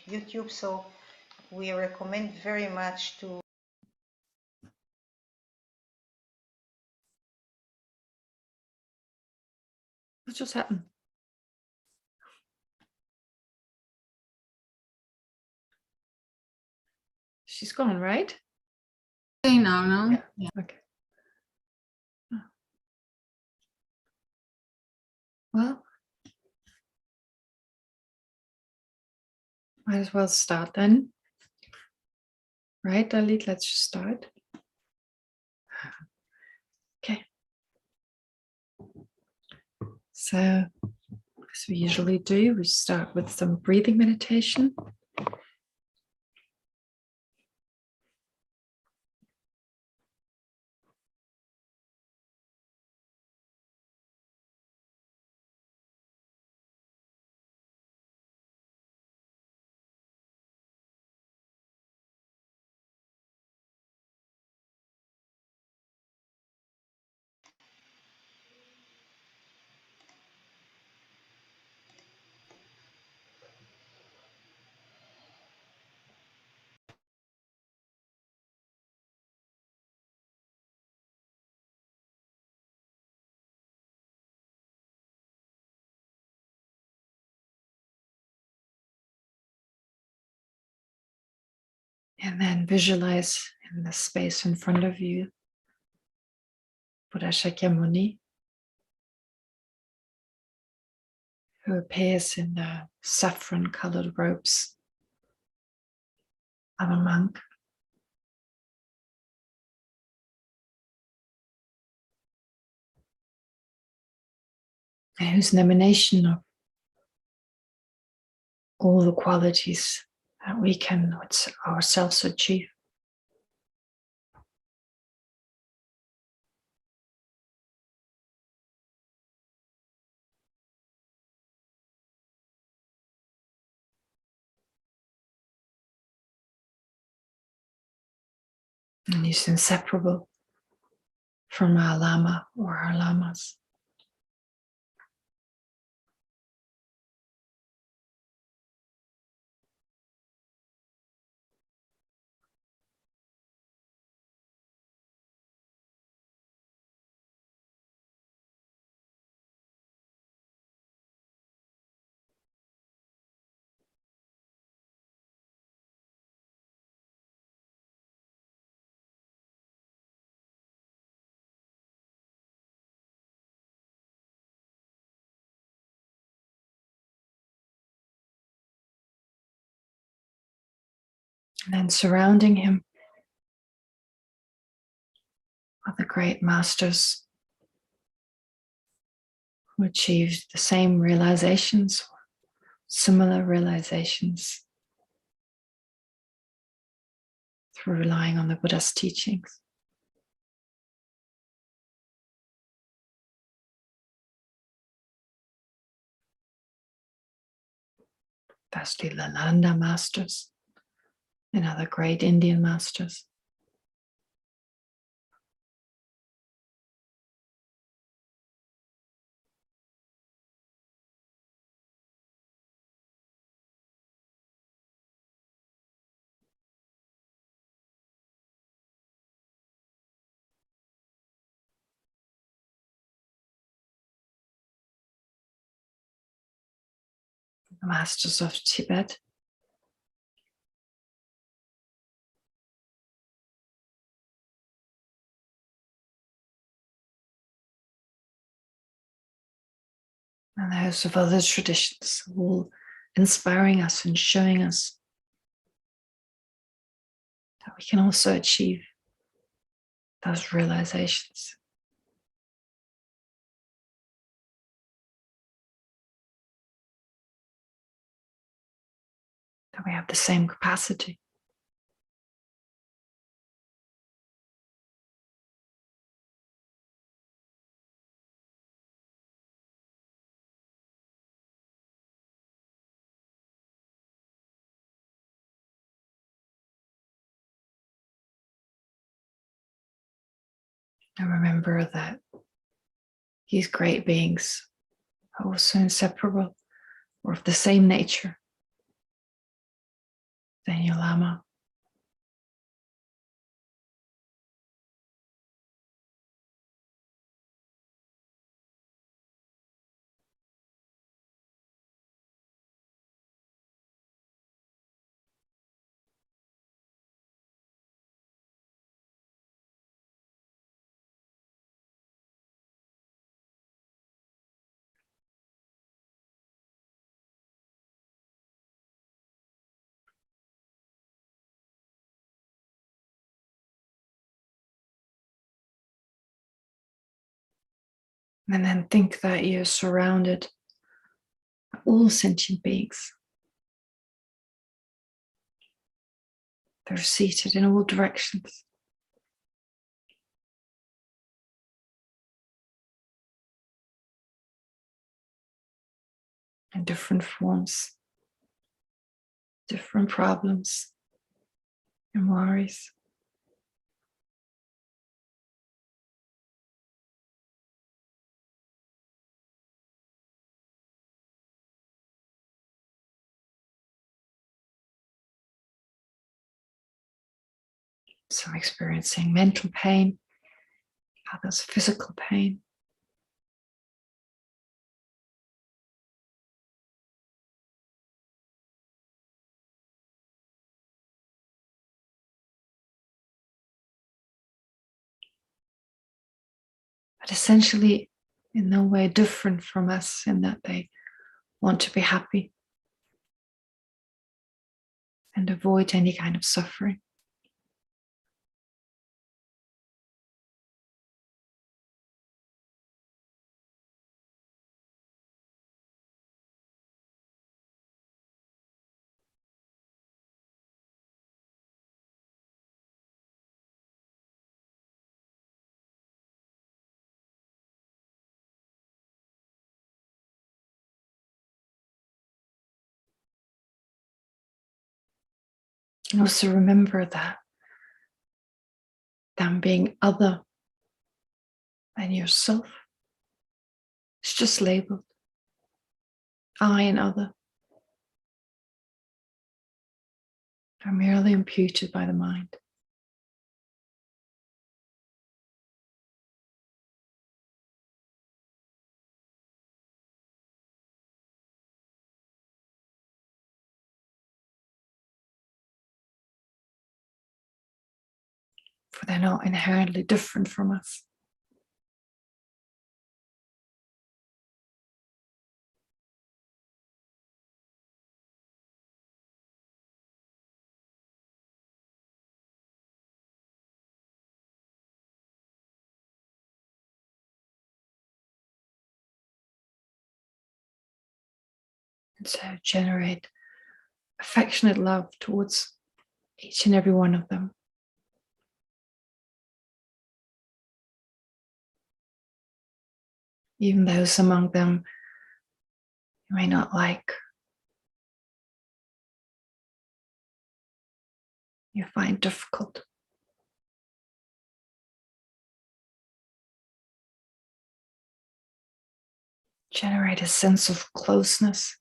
YouTube. So we recommend very much to. What just happened? She's gone, right? Okay, no. Yeah. Okay. Oh. Well, might as well start then. Right, Dalit? Let's just start. Okay. So, as we usually do, we start with some breathing meditation. And then visualize in the space in front of you Buddha Shakyamuni, who appears in the saffron colored robes of a monk. And who's an emanation of all the qualities that we can ourselves achieve. And he's inseparable from our Lama or our Lamas. And then surrounding him are the great masters who achieved the same realizations, similar realizations through relying on the Buddha's teachings. Firstly, the Nanda masters and other great Indian masters. The masters of Tibet. And those of other traditions, all inspiring us and showing us that we can also achieve those realizations. That we have the same capacity. And remember that these great beings are also inseparable or of the same nature. then your Lama. And then think that you're surrounded by all sentient beings. They're seated in all directions. In different forms, different problems and worries. Some experiencing mental pain, others physical pain. But essentially in no way different from us in that they want to be happy and avoid any kind of suffering. And also remember that them being other than yourself is just labeled I and other. Are merely imputed by the mind. For they're not inherently different from us. And so generate affectionate love towards each and every one of them. Even those among them you may not like, you find difficult. Generate a sense of closeness.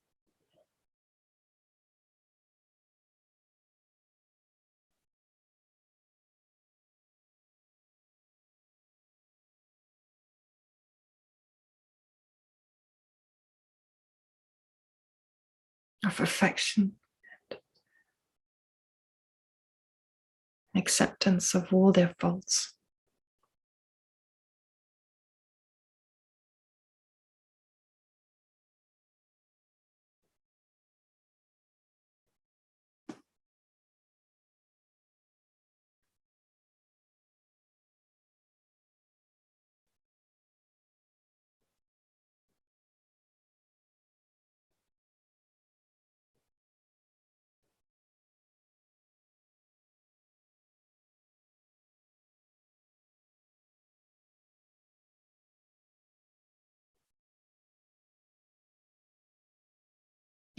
Of affection and acceptance of all their faults.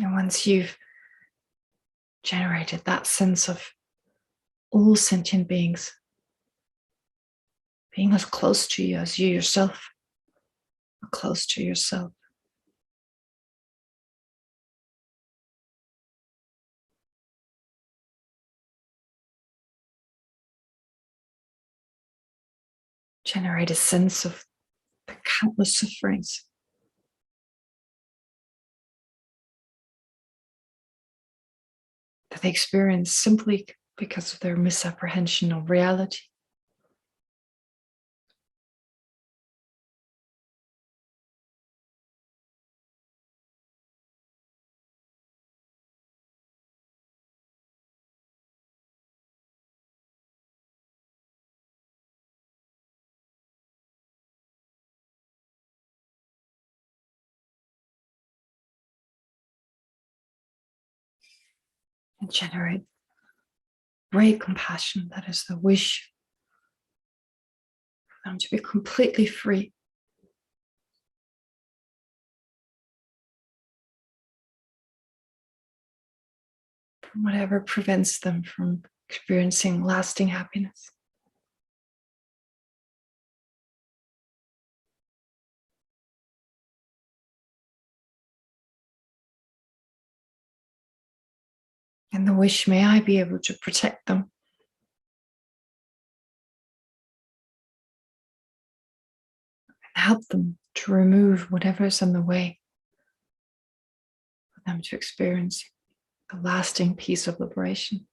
And once you've generated that sense of all sentient beings being as close to you as you yourself are close to yourself, generate a sense of the countless sufferings that they experience simply because of their misapprehension of reality. And generate great compassion, that is the wish for them to be completely free from whatever prevents them from experiencing lasting happiness. And the wish, may I be able to protect them, and help them to remove whatever is in the way for them to experience the lasting peace of liberation.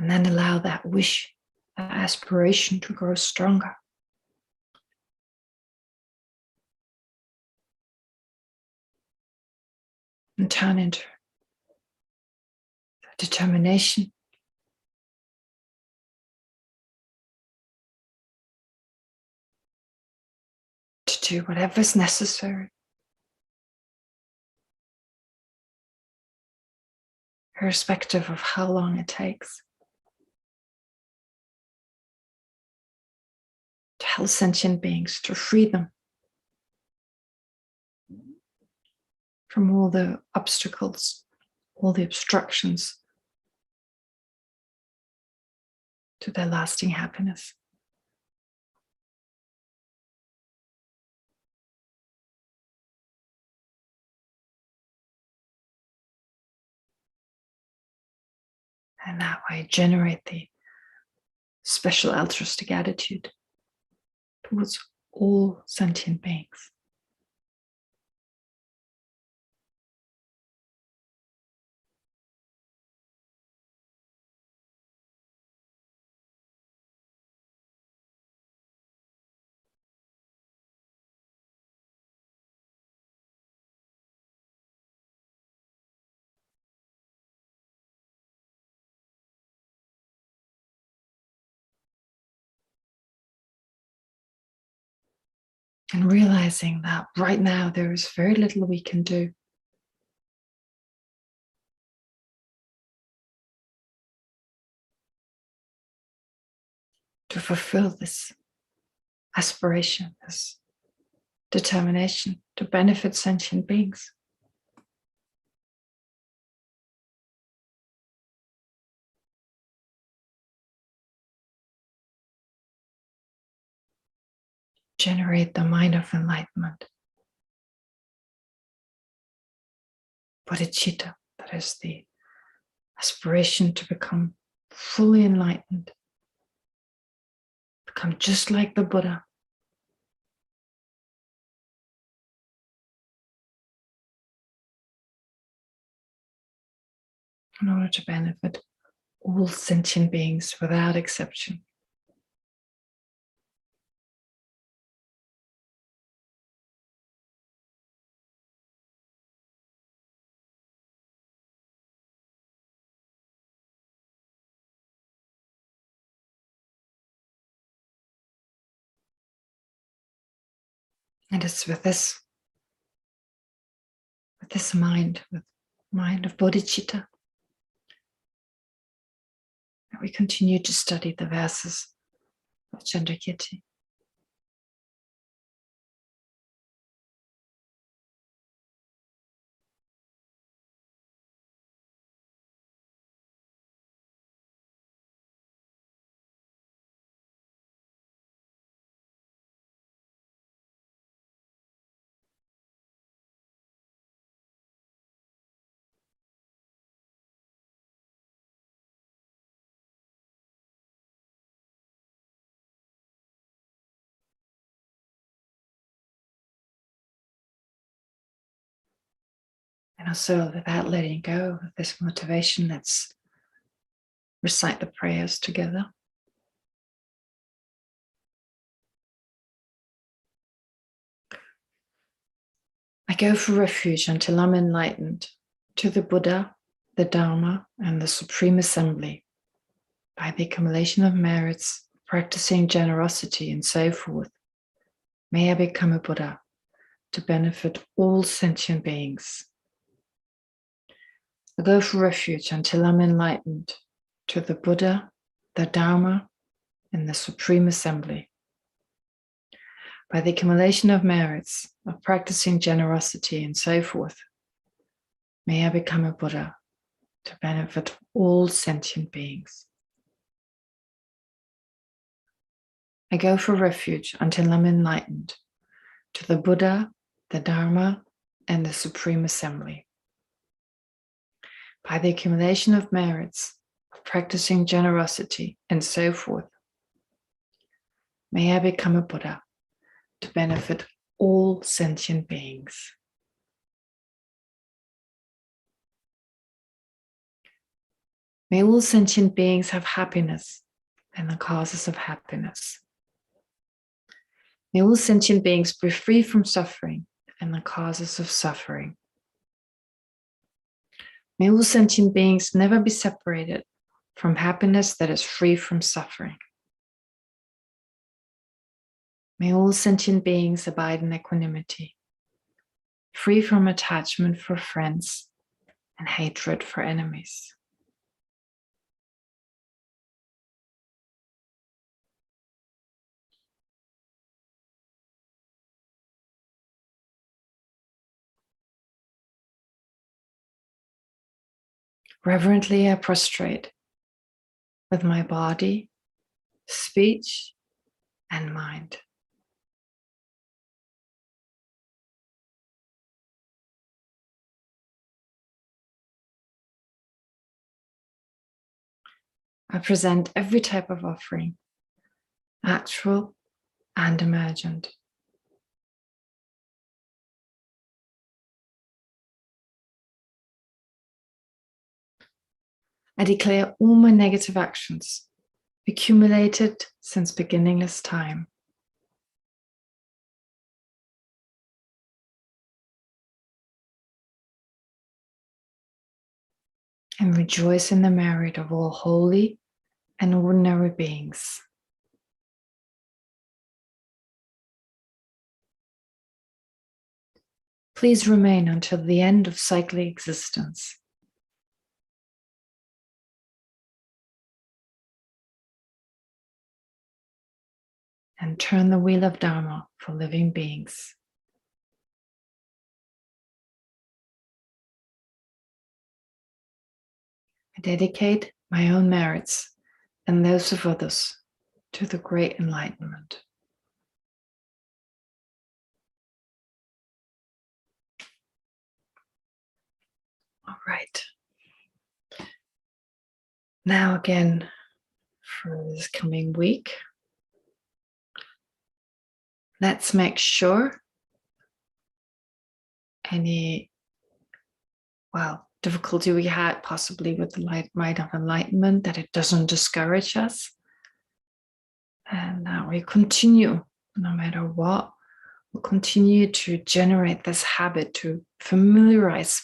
And then allow that wish, that aspiration to grow stronger. And turn into determination to do whatever is necessary, irrespective of how long it takes, to help sentient beings, to free them from all the obstacles, all the obstructions to their lasting happiness. And that way generate the special altruistic attitude towards all sentient beings. And realizing that right now there is very little we can do to fulfill this aspiration, this determination to benefit sentient beings. Generate the mind of enlightenment. Bodhicitta, that is the aspiration to become fully enlightened, become just like the Buddha. In order to benefit all sentient beings without exception. And it's with this mind, with mind of bodhicitta, that we continue to study the verses of Chandrakirti. And also, without letting go of this motivation, let's recite the prayers together. I go for refuge until I'm enlightened to the Buddha, the Dharma, and the Supreme Assembly. By the accumulation of merits, practicing generosity, and so forth, may I become a Buddha to benefit all sentient beings. I go for refuge until I'm enlightened to the Buddha, the Dharma, and the Supreme Assembly. By the accumulation of merits, of practicing generosity, and so forth, may I become a Buddha to benefit all sentient beings. I go for refuge until I'm enlightened to the Buddha, the Dharma, and the Supreme Assembly. By the accumulation of merits, of practicing generosity, and so forth, may I become a Buddha to benefit all sentient beings. May all sentient beings have happiness and the causes of happiness. May all sentient beings be free from suffering and the causes of suffering. May all sentient beings never be separated from happiness that is free from suffering. May all sentient beings abide in equanimity, free from attachment for friends and hatred for enemies. Reverently I prostrate with my body, speech, and mind. I present every type of offering, actual and imagined. I declare all my negative actions accumulated since beginningless time. And rejoice in the merit of all holy and ordinary beings. Please remain until the end of cyclic existence. And turn the wheel of Dharma for living beings. I dedicate my own merits and those of others to the great enlightenment. All right. Now again, for this coming week, let's make sure any, difficulty we had possibly with the light of enlightenment, that it doesn't discourage us. And we continue, no matter what, we'll continue to generate this habit to familiarize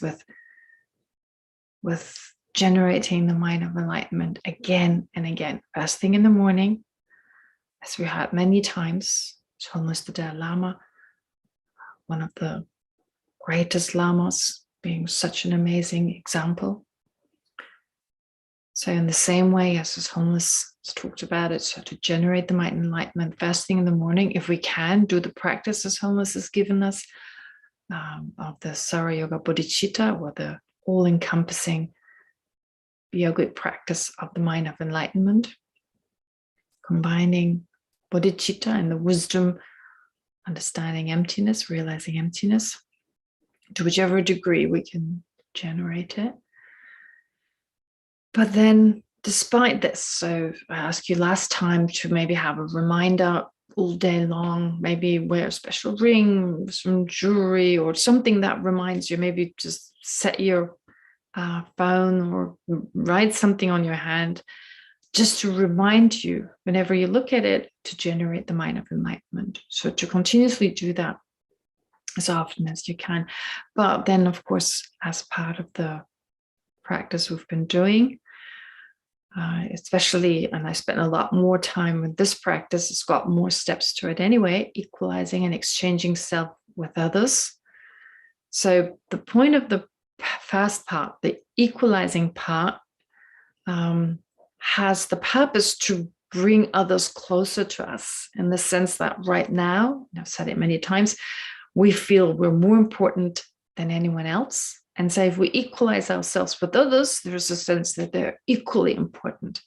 with generating the mind of enlightenment again and again. First thing in the morning, as we had many times, Holiness the Dalai Lama, one of the greatest lamas, being such an amazing example. So in the same way as Homeless talked about it, so to generate the mind enlightenment, first thing in the morning, if we can do the practice as Homeless has given us, of the Sara Yoga Bodhicitta, or the all-encompassing yogic practice of the mind of enlightenment, combining bodhicitta and the wisdom, understanding emptiness, realizing emptiness, to whichever degree we can generate it. But then, despite this, so I asked you last time to maybe have a reminder all day long, maybe wear a special ring, some jewelry, or something that reminds you. Maybe just set your phone or write something on your hand, just to remind you whenever you look at it, to generate the mind of enlightenment. So to continuously do that as often as you can. But then, of course, as part of the practice we've been doing, especially, and I spent a lot more time with this practice, it's got more steps to it anyway, equalizing and exchanging self with others. So the point of the first part, the equalizing part, has the purpose to bring others closer to us, in the sense that right now, and I've said it many times, we feel we're more important than anyone else. And so if we equalize ourselves with others, there's a sense that they're equally important.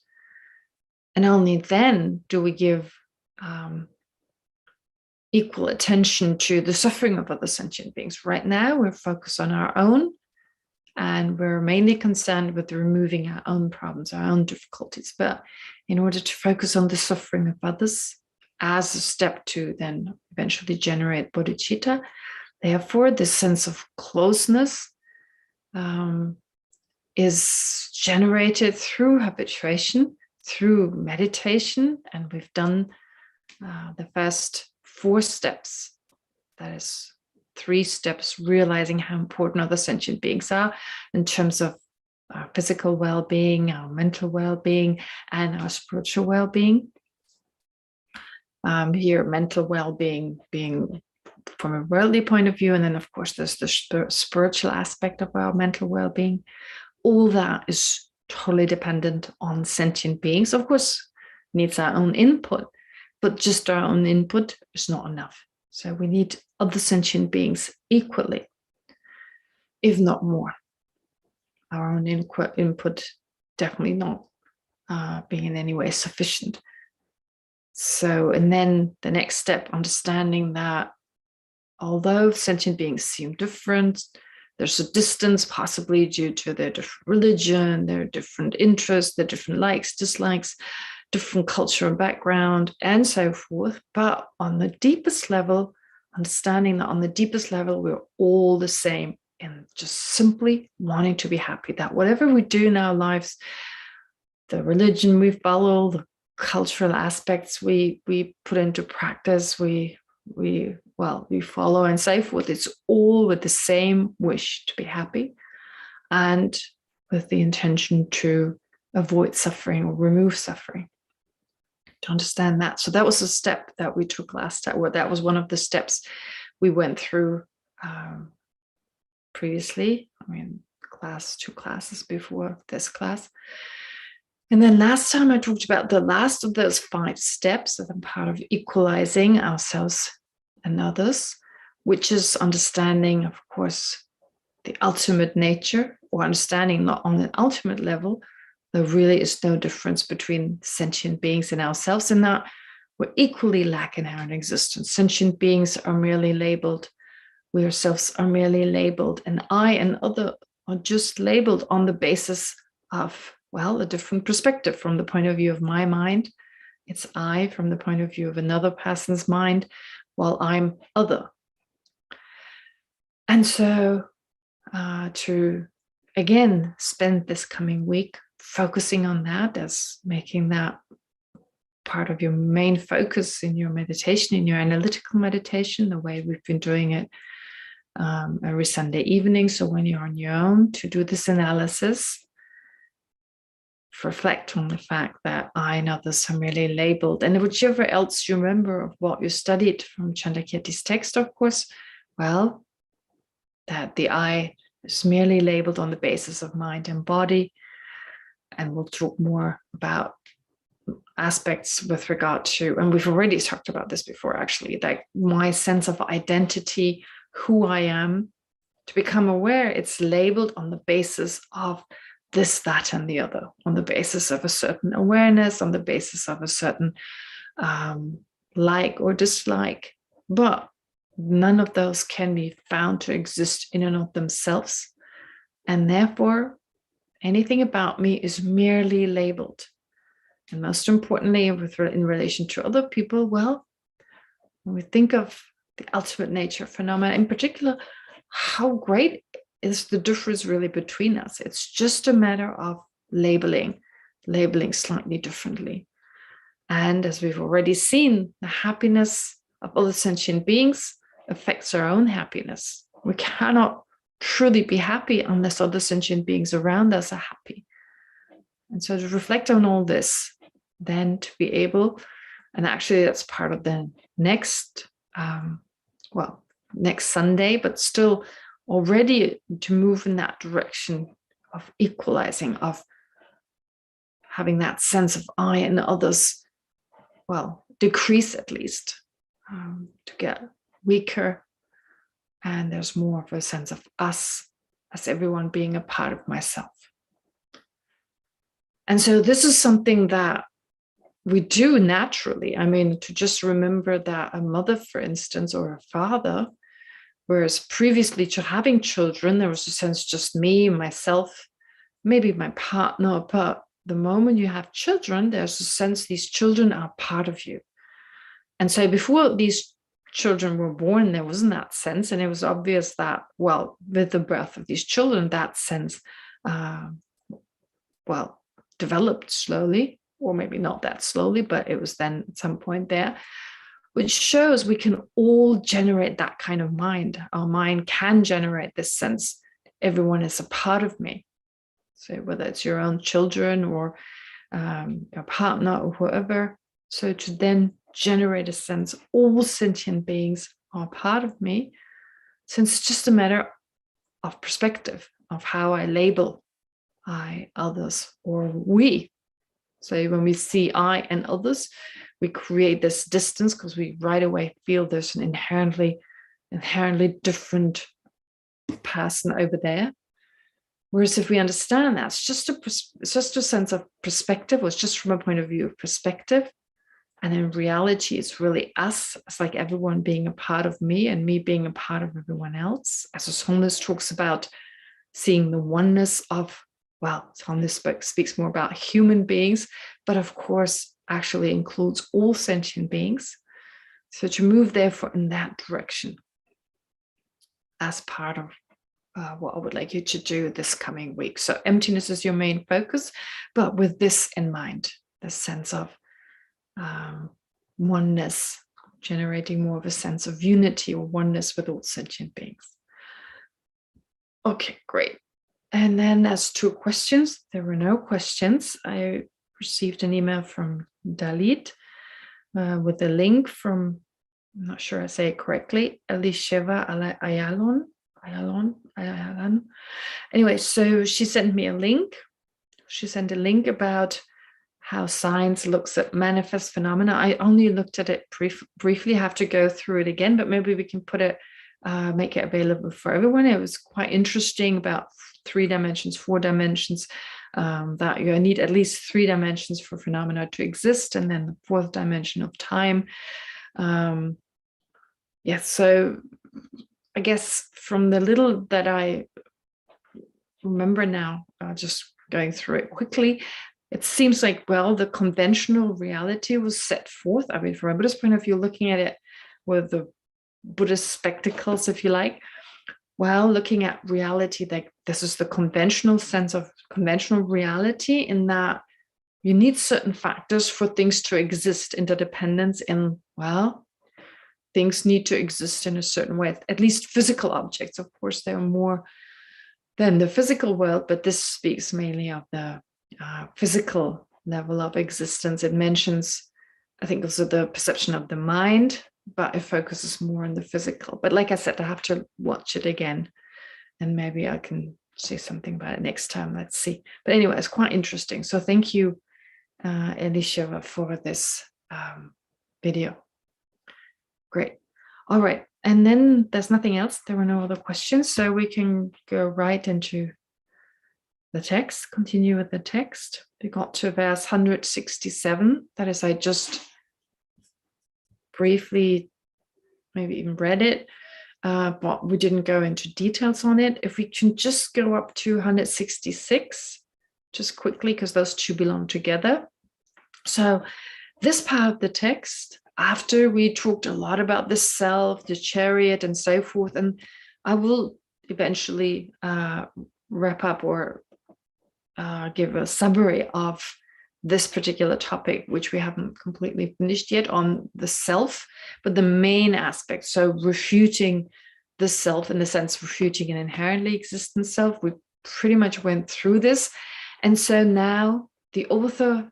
And only then do we give equal attention to the suffering of other sentient beings. Right now, we're focused on our own, and we're mainly concerned with removing our own problems, our own difficulties. But in order to focus on the suffering of others as a step to then eventually generate bodhicitta, therefore, this sense of closeness is generated through habituation, through meditation. And we've done the first 4 steps. That is 3 steps, realizing how important other sentient beings are in terms of our physical well-being, our mental well-being, and our spiritual well-being. Here, mental well-being being from a worldly point of view, and then of course there's the spiritual aspect of our mental well-being. All that is totally dependent on sentient beings. Of course, needs our own input, but just our own input is not enough. So we need other sentient beings equally, if not more. Our own input definitely not being in any way sufficient. So, and then the next step, understanding that although sentient beings seem different, there's a distance possibly due to their different religion, their different interests, their different likes, dislikes, different culture and background, and so forth. But on the deepest level, understanding that on the deepest level, we're all the same in just simply wanting to be happy, that whatever we do in our lives, the religion we follow, the cultural aspects we put into practice, we follow and so forth, it's all with the same wish to be happy and with the intention to avoid suffering or remove suffering. To understand that. So that was a step that we took last time, or that was one of the steps we went through previously. I mean, 2 classes before this class. And then last time I talked about the last of those 5 steps as a part of equalizing ourselves and others, which is understanding, of course, the ultimate nature, or understanding not on an ultimate level, there really is no difference between sentient beings and ourselves, in that we're equally lack inherent existence. Sentient beings are merely labeled, we ourselves are merely labeled, and I and other are just labeled on the basis of, well, a different perspective. From the point of view of my mind, it's I. From the point of view of another person's mind, while I'm other. And so to, again, spend this coming week focusing on that, as making that part of your main focus in your meditation, in your analytical meditation, the way we've been doing it every Sunday evening. So when you're on your own to do this analysis, reflect on the fact that I and others are merely labeled. And whichever else you remember of what you studied from Chandrakirti's text, of course, well, that the I is merely labeled on the basis of mind and body, and we'll talk more about aspects with regard to, and we've already talked about this before actually, like my sense of identity, who I am, to become aware it's labeled on the basis of this, that, and the other, on the basis of a certain awareness, on the basis of a certain like or dislike. But none of those can be found to exist in and of themselves. And therefore, anything about me is merely labeled. And most importantly, in relation to other people, well, when we think of the ultimate nature of phenomena, in particular, how great is the difference really between us? It's just a matter of labeling slightly differently. And as we've already seen, the happiness of other sentient beings affects our own happiness. We cannot truly be happy unless other sentient beings around us are happy. And so to reflect on all this, then to be able, and actually that's part of the next, next Sunday, but still already to move in that direction of equalizing, of having that sense of I and others, decrease at least, to get weaker. And there's more of a sense of us as everyone being a part of myself. And so this is something that we do naturally. I mean, to just remember that a mother, for instance, or a father, whereas previously to having children, there was a sense just me, myself, maybe my partner, but the moment you have children, there's a sense these children are part of you. And so before these children were born, there wasn't that sense. And it was obvious that, with the birth of these children, that sense, developed slowly, or maybe not that slowly, but it was then at some point there, which shows we can all generate that kind of mind. Our mind can generate this sense, everyone is a part of me. So whether it's your own children or your partner or whoever, so to then generate a sense all sentient beings are part of me, since it's just a matter of perspective, of how I label I, others, or we. So when we see I and others, we create this distance because we right away feel there's an inherently different person over there. Whereas if we understand that, it's just a sense of perspective, or it's just from a point of view of perspective. And in reality, it's really us. It's like everyone being a part of me and me being a part of everyone else. As Sonlis talks about seeing the oneness of, Sonlis speaks more about human beings, but of course actually includes all sentient beings. So to move therefore in that direction as part of what I would like you to do this coming week. So emptiness is your main focus, but with this in mind, the sense of oneness, generating more of a sense of unity or oneness with all sentient beings. Okay, great. And then as to questions, there were no questions. I received an email from Dalit with a link from, I'm not sure I say it correctly, Elisheva Ayalon. Anyway, so she sent me a link. She sent a link about how science looks at manifest phenomena. I only looked at it briefly, have to go through it again, but maybe we can put it, make it available for everyone. It was quite interesting about 3 dimensions, 4 dimensions, that you need at least 3 dimensions for phenomena to exist, and then the 4th dimension of time. So I guess from the little that I remember now, just going through it quickly, it seems like, the conventional reality was set forth. I mean, from a Buddhist point of view, looking at it with the Buddhist spectacles, if you like, looking at reality, like this is the conventional sense of conventional reality, in that you need certain factors for things to exist, interdependence in, things need to exist in a certain way, at least physical objects. Of course, there are more than the physical world, but this speaks mainly of the physical level of existence. It mentions, I think, also the perception of the mind, but it focuses more on the physical. But like I said, I have to watch it again, and maybe I can say something about it next time. Let's see. But anyway, it's quite interesting. So thank you, Elisha, for this video. Great. All right. And then there's nothing else. There were no other questions. So we can go right into the text, continue with the text. We got to verse 167. That is, I just briefly maybe even read it, but we didn't go into details on it. If we can just go up to 166, just quickly, because those two belong together. So this part of the text, after we talked a lot about the self, the chariot, and so forth, and I will eventually wrap up or give a summary of this particular topic, which we haven't completely finished yet, on the self, but the main aspect, so refuting the self, in the sense refuting an inherently existent self. We pretty much went through this. And so now the author,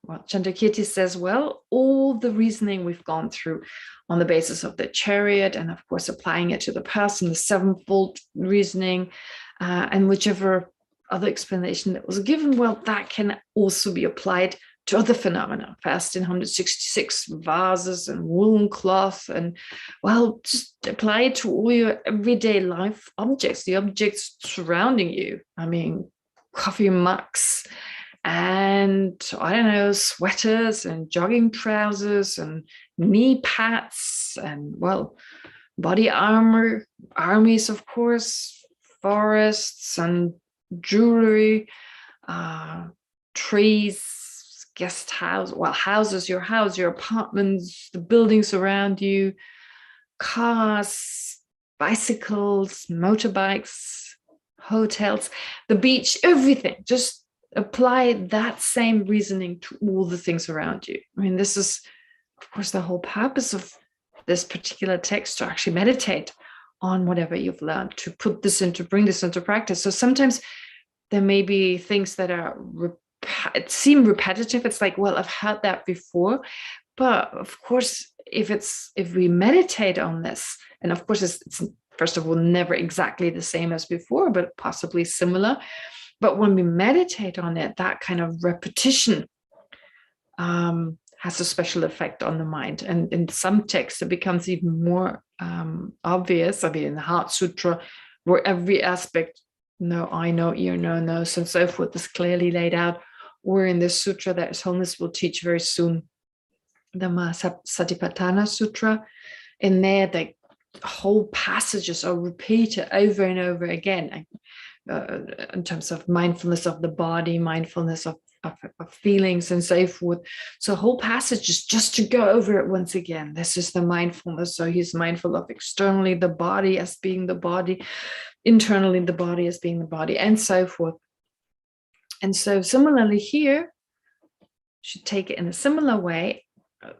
well, Chandrakirti says, well, all the reasoning we've gone through on the basis of the chariot, and of course applying it to the person, the sevenfold reasoning, and whichever other explanation that was given, well, that can also be applied to other phenomena. First in 166, vases and woolen cloth, and well, just apply it to all your everyday life objects, the objects surrounding you. I mean, coffee mugs, and I don't know, sweaters and jogging trousers and knee pads, and well, body armor, armies, of course, forests and jewelry, trees, guest house, well, houses, your house, your apartments, the buildings around you, cars, bicycles, motorbikes, hotels, the beach, everything. Just apply that same reasoning to all the things around you. I mean, this is, of course, the whole purpose of this particular text, to actually meditate on whatever you've learned, to put this into, bring this into practice. So sometimes there may be things that are seem repetitive. It's like, well, I've heard that before. But of course, if we meditate on this, and of course it's first of all never exactly the same as before, but possibly similar. But when we meditate on it, that kind of repetition has a special effect on the mind. And in some texts, it becomes even more obvious. I mean, in the Heart Sutra, where every aspect, no, I know, ear, no, nose, and so forth, is clearly laid out. Or in this sutra that His Holiness will teach very soon, the Satipatthana Sutra. In there, the whole passages are repeated over and over again, in terms of mindfulness of the body, mindfulness of feelings, and so forth. So whole passages just to go over it once again. This is the mindfulness. So he's mindful of externally the body as being the body, internally the body as being the body, and so forth. And so similarly here, should take it in a similar way.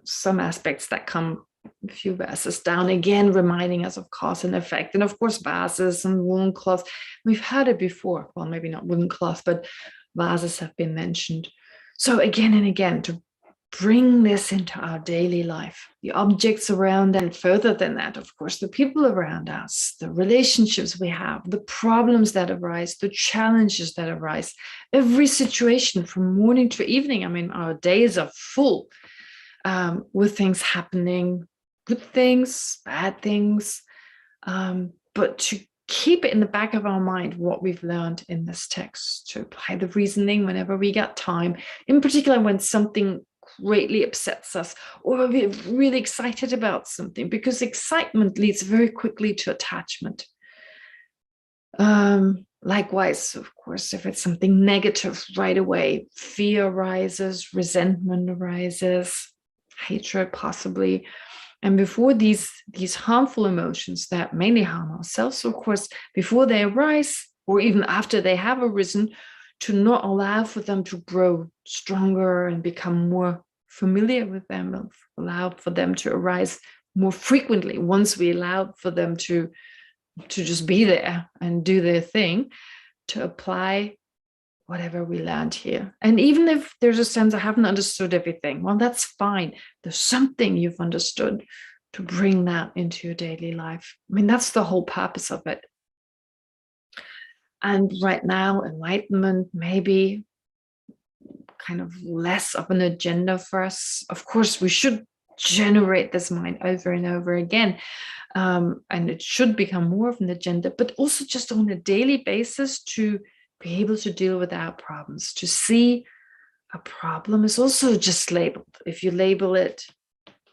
Some aspects that come a few verses down, again reminding us of cause and effect. And of course, vases and woolen cloth. We've heard it before. Well, maybe not woolen cloth, but vases have been mentioned. So again and again, to bring this into our daily life, the objects around, and further than that, of course, the people around us, the relationships we have, the problems that arise, the challenges that arise, every situation from morning to evening. I mean, our days are full with things happening, good things, bad things, but to keep it in the back of our mind what we've learned in this text, to apply the reasoning whenever we got time, in particular when something greatly upsets us, or we're really excited about something, because excitement leads very quickly to attachment. Likewise, of course, if it's something negative, right away, fear arises, resentment arises, hatred possibly. And before these harmful emotions that mainly harm ourselves, of course, before they arise, or even after they have arisen, to not allow for them to grow stronger and become more familiar with them, allow for them to arise more frequently. Once we allow for them to just be there and do their thing, to apply whatever we learned here. And even if there's a sense I haven't understood everything, well, that's fine. There's something you've understood, to bring that into your daily life. I mean, that's the whole purpose of it. And right now, enlightenment may be kind of less of an agenda for us. Of course, we should generate this mind over and over again. And it should become more of an agenda, but also just on a daily basis to be able to deal with our problems, to see a problem is also just labeled. If you label it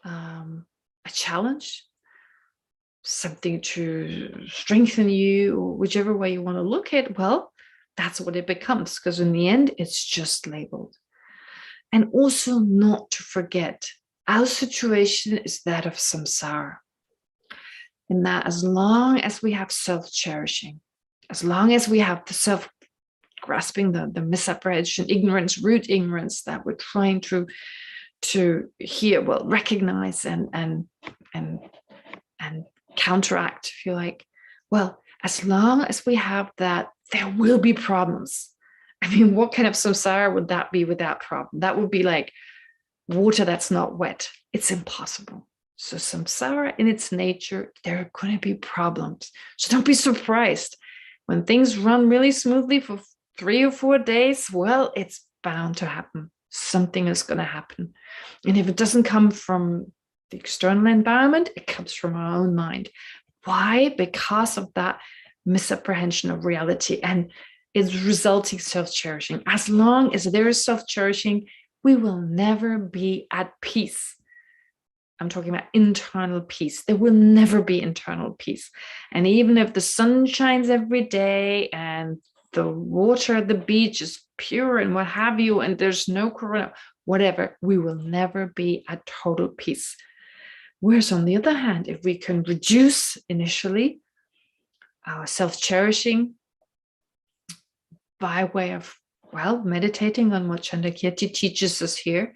a challenge, something to strengthen you, or whichever way you want to look at it, well, that's what it becomes, because in the end, it's just labeled. And also not to forget, our situation is that of samsara. And that as long as we have self-cherishing, as long as we have the self-grasping, the misapprehension, ignorance, root ignorance that we're trying to hear, well, recognize and counteract, if you like, well, as long as we have that, there will be problems. I mean, what kind of samsara would that be without problem? That would be like water that's not wet. It's impossible. So samsara in its nature, there are going to be problems. So don't be surprised when things run really smoothly for 3 or 4 days. Well, it's bound to happen. Something is going to happen. And if it doesn't come from the external environment, it comes from our own mind. Why? Because of that misapprehension of reality and its resulting self-cherishing. As long as there is self-cherishing, we will never be at peace. I'm talking about internal peace. There will never be internal peace. And even if the sun shines every day and the water at the beach is pure and what have you, and there's no corona, whatever, we will never be at total peace. Whereas on the other hand, if we can reduce initially our self-cherishing by way of, well, meditating on what Chandrakirti teaches us here,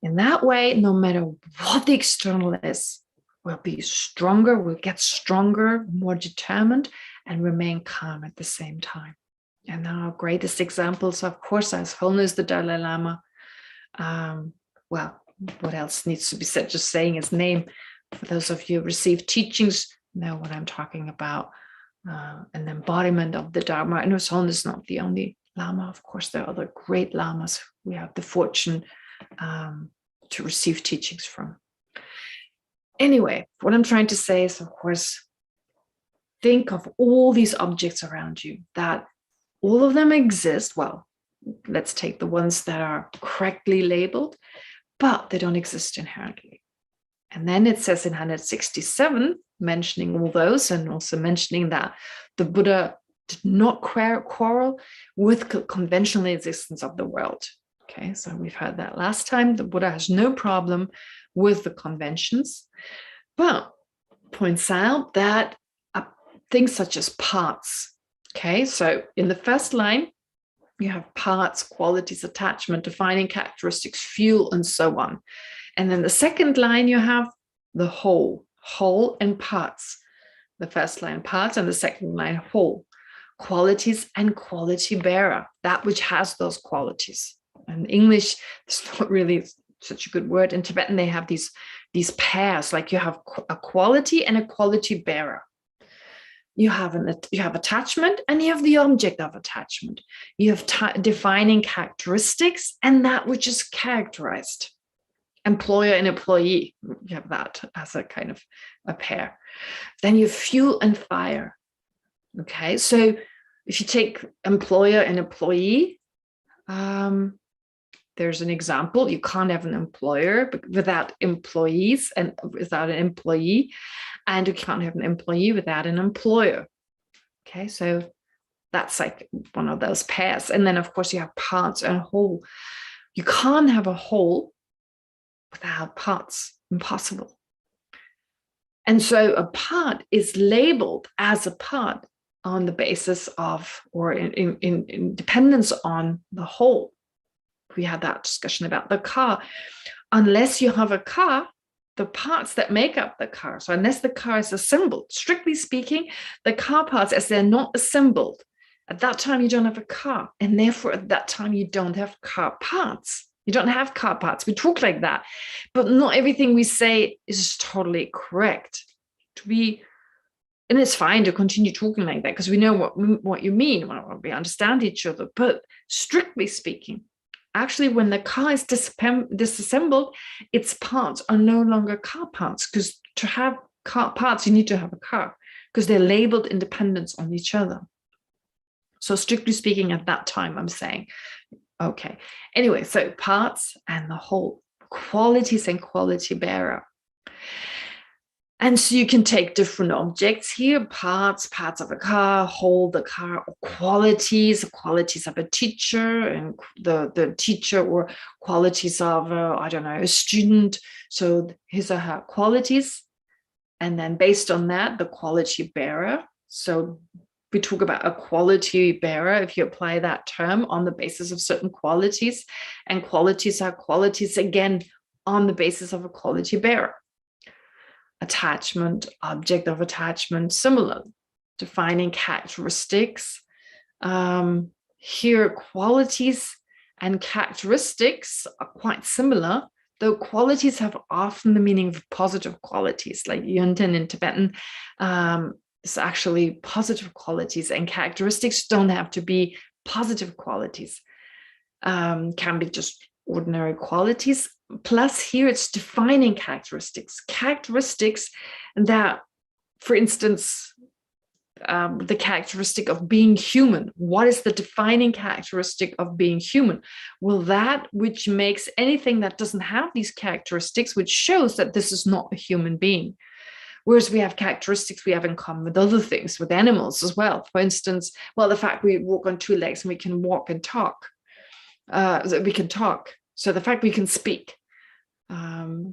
in that way, no matter what the external is, we'll be stronger, we'll get stronger, more determined, and remain calm at the same time. And our greatest examples, of course, as Holiness the Dalai Lama. Well, what else needs to be said? Just saying his name. For those of you who received teachings, know what I'm talking about. An embodiment of the Dharma. And His Holiness is not the only Lama. Of course, there are other great Lamas we have the fortune to receive teachings from. Anyway, what I'm trying to say is, of course, think of all these objects around you, that all of them exist. Well, let's take the ones that are correctly labeled, but they don't exist inherently. And then it says in 167, mentioning all those and also mentioning that the Buddha did not quarrel with conventional existence of the world. Okay, so we've heard that last time. The Buddha has no problem with the conventions, but points out that things such as parts. Okay, so in the first line, you have parts, qualities, attachment, defining characteristics, fuel, and so on. And then the second line, you have the whole and parts. The first line, parts, and the second line, whole. Qualities and quality bearer, that which has those qualities. In English, it's not really such a good word. In Tibetan, they have these pairs, like you have a quality and a quality bearer. You have attachment and you have the object of attachment. You have defining characteristics and that which is characterized. Employer and employee, you have that as a kind of a pair. Then you have fuel and fire. Okay, so if you take employer and employee, there's an example. You can't have an employer without employees and without an employee, and you can't have an employee without an employer. Okay, so that's like one of those pairs. And then, of course, you have parts and whole. You can't have a whole without parts. Impossible. And so a part is labeled as a part on the basis of, or in dependence on the whole. We had that discussion about the car. Unless you have a car, the parts that make up the car, so unless the car is assembled, strictly speaking, the car parts, as they're not assembled, at that time you don't have a car, and therefore at that time you don't have car parts. You don't have car parts. We talk like that, but not everything we say is totally correct. To be And it's fine to continue talking like that because we know what you mean, we understand each other. But strictly speaking, actually, when the car is disassembled, its parts are no longer car parts, because to have car parts, you need to have a car, because they're labeled independent on each other. So strictly speaking, at that time, I'm saying, okay. Anyway, so parts and the whole, qualities and quality bearer. And so you can take different objects here, parts of a car, whole the car, or qualities of a teacher, and the teacher, or qualities of, I don't know, a student. So his or her qualities. And then based on that, the quality bearer. So we talk about a quality bearer if you apply that term on the basis of certain qualities. And qualities are qualities, again, on the basis of a quality bearer. Attachment, object of attachment, similar. Defining characteristics. Here, qualities and characteristics are quite similar, though qualities have often the meaning of positive qualities, like yunten in Tibetan. It's actually positive qualities, and characteristics don't have to be positive qualities. Can be just ordinary qualities. Plus here it's defining characteristics that, for instance, the characteristic of being human. What is the defining characteristic of being human? Well, that which makes anything that doesn't have these characteristics, which shows that this is not a human being. Whereas we have characteristics we have in common with other things, with animals as well. For instance, well, the fact we walk on two legs and we can walk and talk. We can talk. So the fact we can speak.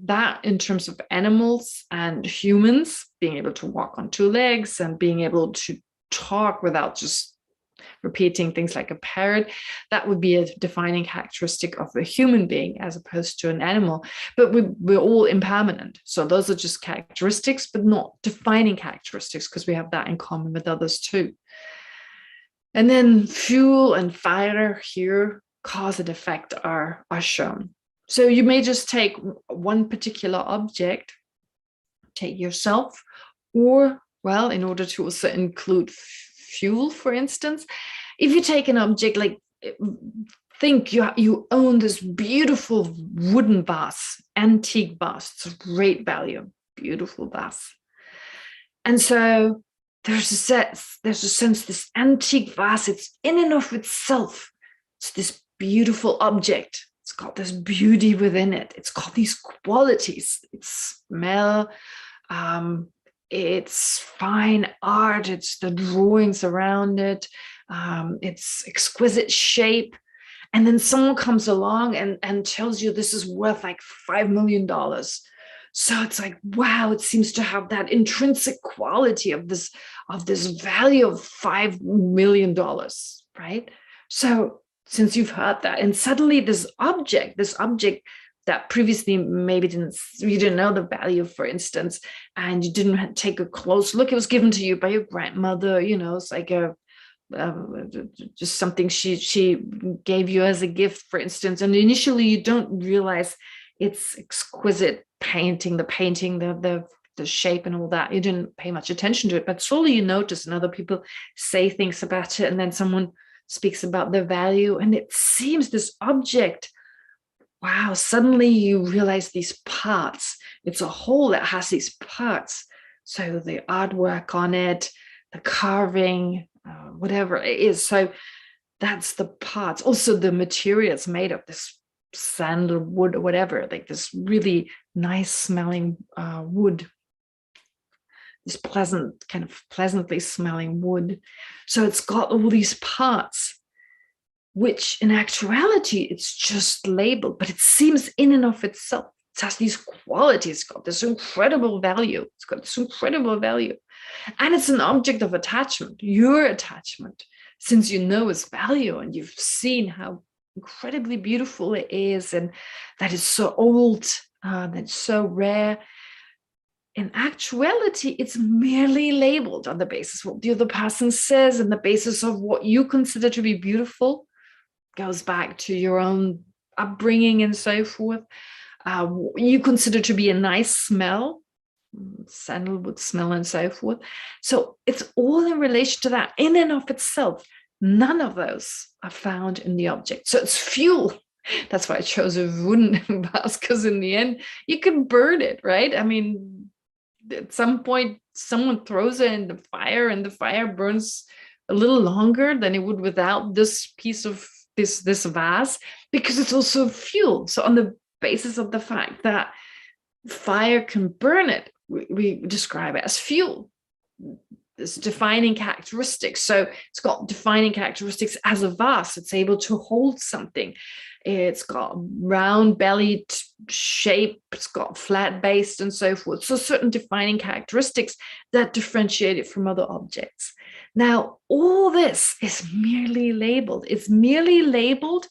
That in terms of animals and humans, being able to walk on two legs and being able to talk without just repeating things like a parrot, that would be a defining characteristic of a human being as opposed to an animal. But we're all impermanent. So those are just characteristics, but not defining characteristics, because we have that in common with others too. And then fuel and fire here, cause and effect are shown. So you may just take one particular object, take yourself, or, well, in order to also include fuel, for instance, if you take an object, like think you own this beautiful wooden vase, antique vase, it's of great value, beautiful vase. And so there's a sense this antique vase, it's in and of itself, it's this beautiful object. It's got this beauty within it. It's got these qualities. It's smell, it's fine art, it's the drawings around it, it's exquisite shape. And then someone comes along and tells you this is worth like $5 million. So it's like, wow, it seems to have that intrinsic quality of this value of $5 million, right? So since you've heard that, and suddenly this object that previously maybe you didn't know the value, for instance, and you didn't take a close look, it was given to you by your grandmother, it's like just something she gave you as a gift, for instance, and initially you don't realize it's exquisite painting, the shape and all that. You didn't pay much attention to it, but slowly you notice, and other people say things about it, and then someone speaks about the value, and it seems this object, wow, suddenly you realize these parts. It's a whole that has these parts. So the artwork on it, the carving, whatever it is. So that's the parts. Also the material is made of this sandalwood or whatever, like this really nice smelling wood. This pleasantly smelling wood. So it's got all these parts, which in actuality, it's just labeled, but it seems in and of itself. It has these qualities, it's got this incredible value. And it's an object of attachment, your attachment, since you know its value and you've seen how incredibly beautiful it is, and that it's so old, that it's so rare. In actuality, it's merely labeled on the basis of what the other person says, and the basis of what you consider to be beautiful. Goes back to your own upbringing and so forth. You consider to be a nice smell, sandalwood smell and so forth. So it's all in relation to that in and of itself. None of those are found in the object. So it's fuel. That's why I chose a wooden vase, because in the end, you can burn it, right? I mean, at some point, someone throws it in the fire and the fire burns a little longer than it would without this piece of this vase, because it's also fuel. So on the basis of the fact that fire can burn it, we describe it as fuel. This defining characteristics. So it's got defining characteristics as a vase. It's able to hold something. It's got round bellied shape. It's got flat base and so forth. So certain defining characteristics that differentiate it from other objects. Now, all this is merely labeled. It's merely labeled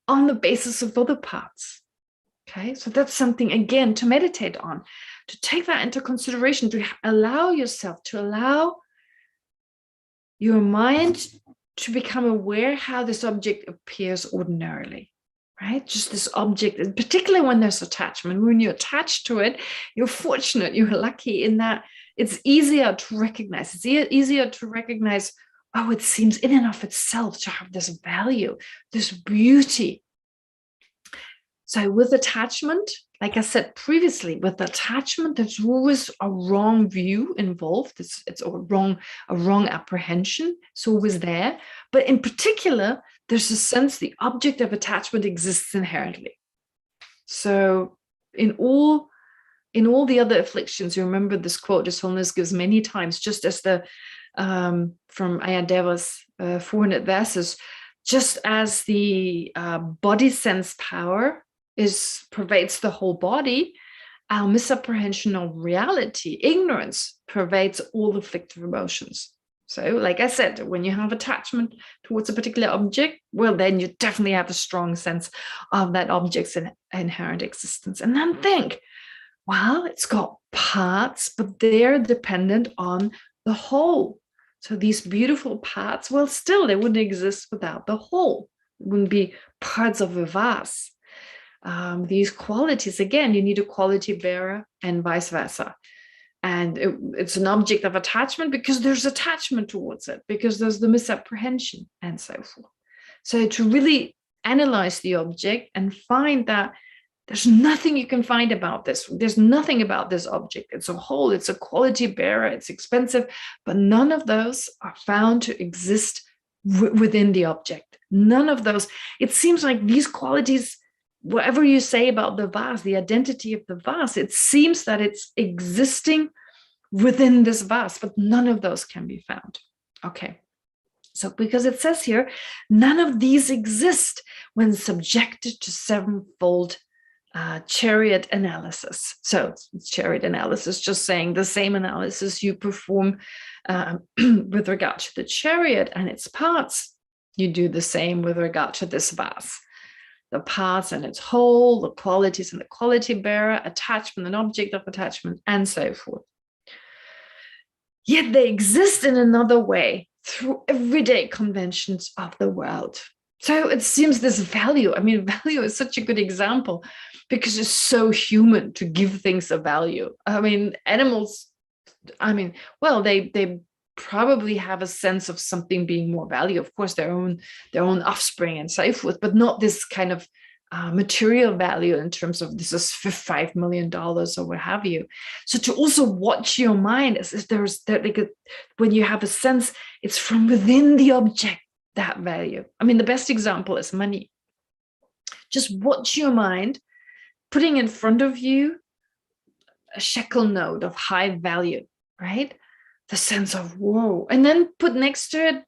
on the basis of other parts. Okay, so that's something, again, to meditate on, to take that into consideration, to allow yourself, to allow your mind to become aware how this object appears ordinarily, right? Just this object, particularly when there's attachment. When you're attached to it, you're fortunate, you're lucky in that it's easier to recognize. It's easier to recognize, oh, it seems in and of itself to have this value, this beauty. So with attachment, like I said previously, with attachment, there's always a wrong view involved. It's a wrong apprehension. It's always there. But in particular, there's a sense the object of attachment exists inherently. So in all the other afflictions, you remember this quote His Holiness gives many times, just as the from Ayadeva's 400 verses, just as the body sense power pervades the whole body, our misapprehension of reality, ignorance, pervades all afflictive emotions. So, like I said, when you have attachment towards a particular object, well, then you definitely have a strong sense of that object's inherent existence. And then think, well, it's got parts, but they're dependent on the whole. So these beautiful parts, well, still, they wouldn't exist without the whole. It wouldn't be parts of a vase. These qualities, again, you need a quality bearer and vice versa. And it's an object of attachment because there's attachment towards it, because there's the misapprehension and so forth. So to really analyze the object and find that there's nothing you can find about this. There's nothing about this object. It's a whole, it's a quality bearer, it's expensive, but none of those are found to exist within the object. None of those. It seems like these qualities, whatever you say about the vase, the identity of the vase, it seems that it's existing within this vase, but none of those can be found. Okay. So because it says here, none of these exist when subjected to sevenfold chariot analysis. So chariot analysis, just saying the same analysis you perform with regard to the chariot and its parts, you do the same with regard to this vase. The parts and its whole, the qualities and the quality bearer, attachment and object of attachment, and so forth. Yet they exist in another way through everyday conventions of the world. So it seems this value, I mean, value is such a good example because it's so human to give things a value. I mean, animals, well, they probably have a sense of something being more value, of course, their own offspring and so forth, but not this kind of material value in terms of this is $5 million or what have you. So to also watch your mind as if when you have a sense, it's from within the object, that value. I mean, the best example is money. Just watch your mind putting in front of you a shekel note of high value, right? The sense of whoa, and then put next to it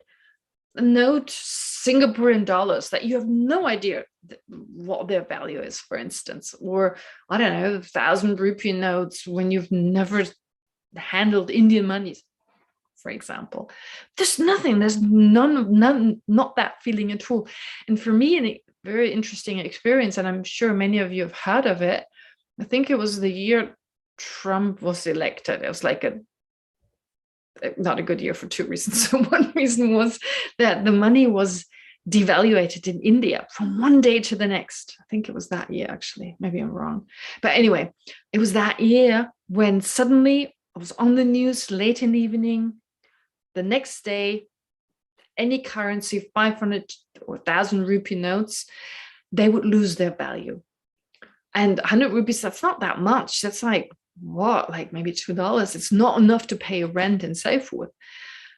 a note, Singaporean dollars, that you have no idea what their value is, for instance, or I don't know, 1,000 rupee notes when you've never handled Indian money, for example. There's nothing, there's none, not that feeling at all. And for me, a very interesting experience, and I'm sure many of you have heard of it. I think it was the year Trump was elected. It was like not a good year for two reasons. So one reason was that the money was devaluated in India from one day to the next. I think it was that year, actually. Maybe I'm wrong. But anyway, it was that year when suddenly I was on the news late in the evening, the next day, any currency, 500 or 1,000 rupee notes, they would lose their value. And 100 rupees, that's not that much. That's like, what, like maybe $2. It's not enough to pay rent and so forth.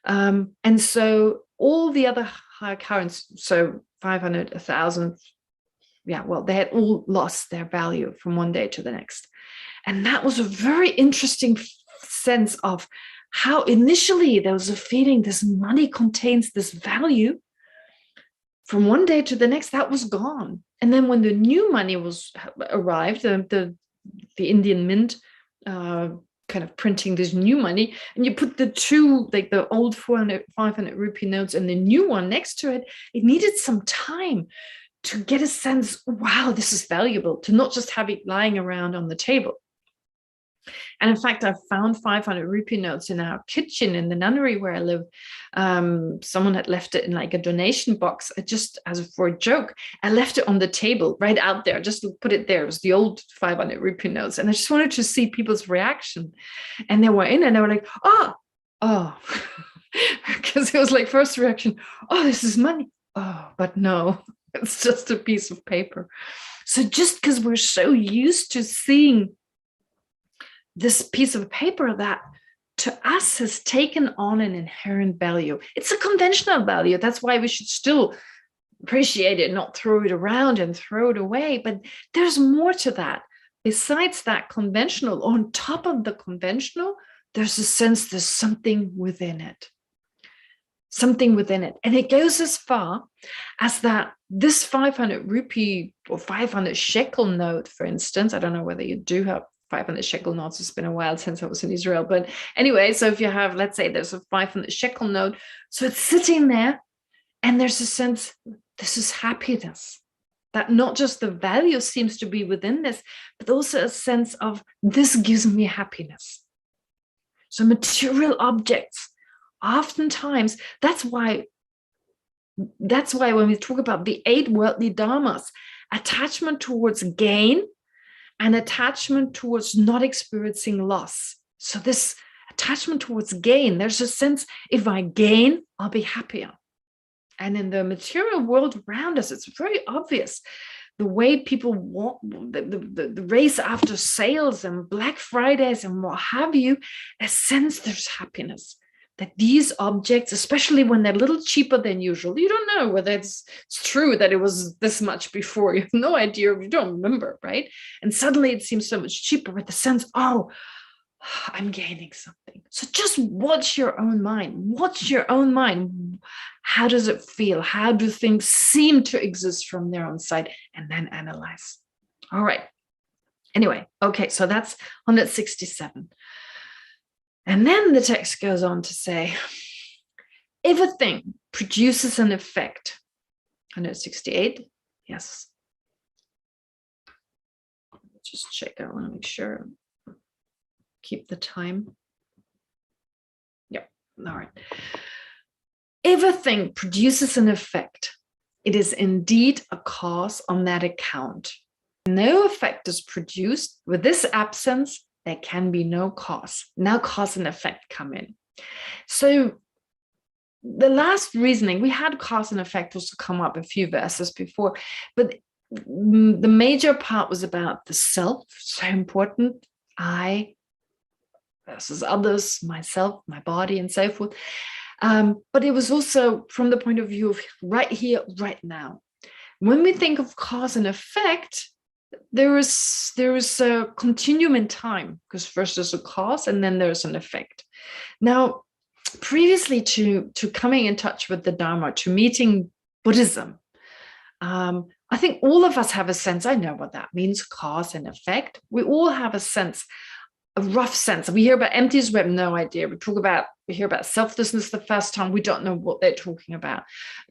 And so all the other high currencies, so 500, 1,000, yeah, well, they had all lost their value from one day to the next. And that was a very interesting sense of how initially there was a feeling this money contains this value. From one day to the next, that was gone. And then when the new money arrived, the Indian Mint kind of printing this new money, and you put the two, like the old 400, 500 rupee notes and the new one next to it, it needed some time to get a sense, wow, this is valuable, to not just have it lying around on the table. And in fact, I found 500 rupee notes in our kitchen in the nunnery where I live. Someone had left it in like a donation box. I just, as for a joke, I left it on the table right out there, just to put it there. It was the old 500 rupee notes. And I just wanted to see people's reaction. And they were in and they were like, oh, because it was like first reaction, oh, this is money. Oh, but no, it's just a piece of paper. So just because we're so used to seeing this piece of paper that to us has taken on an inherent value. It's a conventional value. That's why we should still appreciate it, not throw it around and throw it away. But there's more to that. Besides that conventional, on top of the conventional, there's a sense there's something within it. Something within it. And it goes as far as that this 500 rupee or 500 shekel note, for instance, I don't know whether you do have 500 shekel notes. It's been a while since I was in Israel. But anyway, so if you have, let's say there's a 500 shekel note, so it's sitting there and there's a sense, this is happiness. That not just the value seems to be within this, but also a sense of this gives me happiness. So material objects, oftentimes, that's why when we talk about the 8 worldly dharmas, attachment towards gain and attachment towards not experiencing loss. So this attachment towards gain, there's a sense, if I gain, I'll be happier. And in the material world around us, it's very obvious. The way people walk, the race after sales and Black Fridays and what have you, a sense there's happiness. That these objects, especially when they're a little cheaper than usual, you don't know whether it's true that it was this much before. You have no idea, you don't remember, right? And suddenly it seems so much cheaper with the sense, oh, I'm gaining something. So just watch your own mind. Watch your own mind. How does it feel? How do things seem to exist from their own side? And then analyze. All right. Anyway, okay, so that's 167. And then the text goes on to say, if a thing produces an effect, 168, yes. Just check, I want to make sure, keep the time. Yep, all right. If a thing produces an effect, it is indeed a cause on that account. No effect is produced with this absence. There can be no cause. Now cause and effect come in. So the last reasoning, we had cause and effect was to come up a few verses before, but the major part was about the self, so important, I versus others, myself, my body, and so forth. But it was also from the point of view of right here, right now. When we think of cause and effect, there is a continuum in time, because first there's a cause and then there's an effect. Now, previously to coming in touch with the Dharma, to meeting Buddhism, I think all of us have a sense, I know what that means, cause and effect. We all have a sense, a rough sense. We hear about emptiness, we have no idea. We hear about selflessness the first time, we don't know what they're talking about.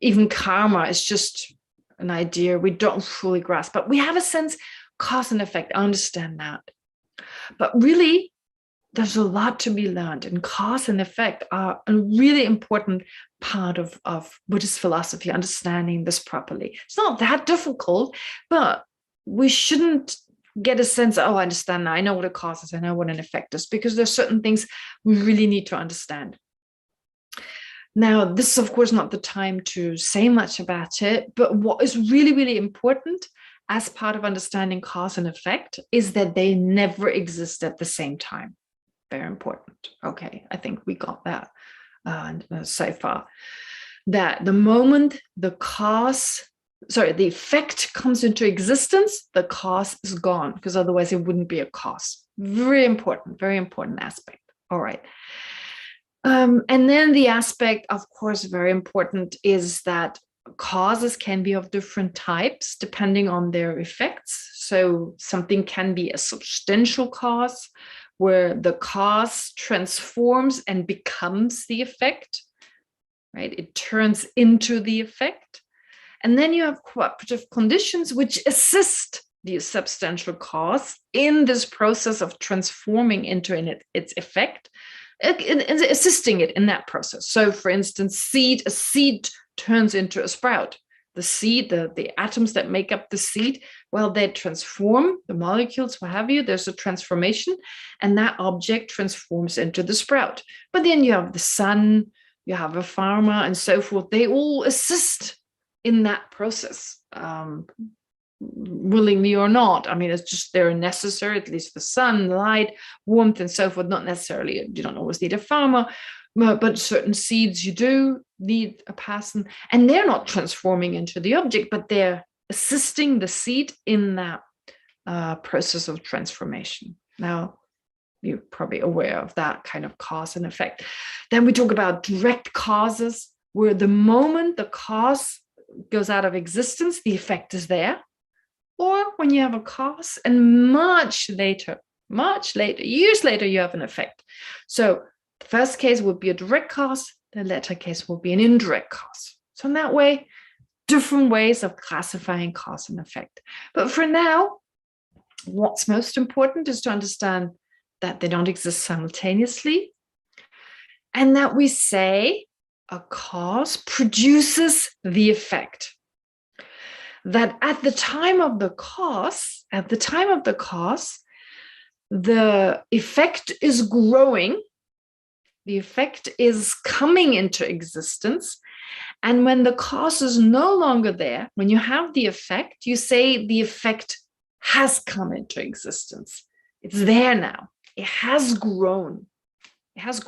Even karma is just an idea we don't fully grasp, but we have a sense, cause and effect, I understand that. But really, there's a lot to be learned, and cause and effect are a really important part of Buddhist philosophy, understanding this properly. It's not that difficult, but we shouldn't get a sense, oh, I understand now, I know what a cause is, I know what an effect is, because there's certain things we really need to understand. Now, this is, of course, not the time to say much about it, but what is really, really important as part of understanding cause and effect is that they never exist at the same time. Very important. Okay, I think we got that so far. That the moment the effect comes into existence, the cause is gone, because otherwise it wouldn't be a cause. Very important aspect. All right. And then the aspect, of course, very important, is that causes can be of different types depending on their effects. So something can be a substantial cause, where the cause transforms and becomes the effect, right? It turns into the effect. And then you have cooperative conditions which assist the substantial cause in this process of transforming into its effect, assisting it in that process. So, for instance, a seed turns into a sprout. The seed, the atoms that make up the seed, well, they transform, the molecules, what have you, there's a transformation, and that object transforms into the sprout. But then you have the sun, you have a farmer, and so forth. They all assist in that process, willingly or not. I mean, it's just they're necessary, at least the sun, light, warmth, and so forth. Not necessarily, you don't always need a farmer, but certain seeds you do need a person, and they're not transforming into the object, but they're assisting the seed in that process of transformation. Now, you're probably aware of that kind of cause and effect. Then we talk about direct causes, where the moment the cause goes out of existence, the effect is there. Or when you have a cause and much later, years later, you have an effect. So the first case would be a direct cause, the latter case will be an indirect cause. So in that way, different ways of classifying cause and effect. But for now, what's most important is to understand that they don't exist simultaneously, and that we say a cause produces the effect. That at the time of the cause, the effect is growing, the effect is coming into existence. And when the cause is no longer there, when you have the effect, you say the effect has come into existence. It's there now. It has grown. It has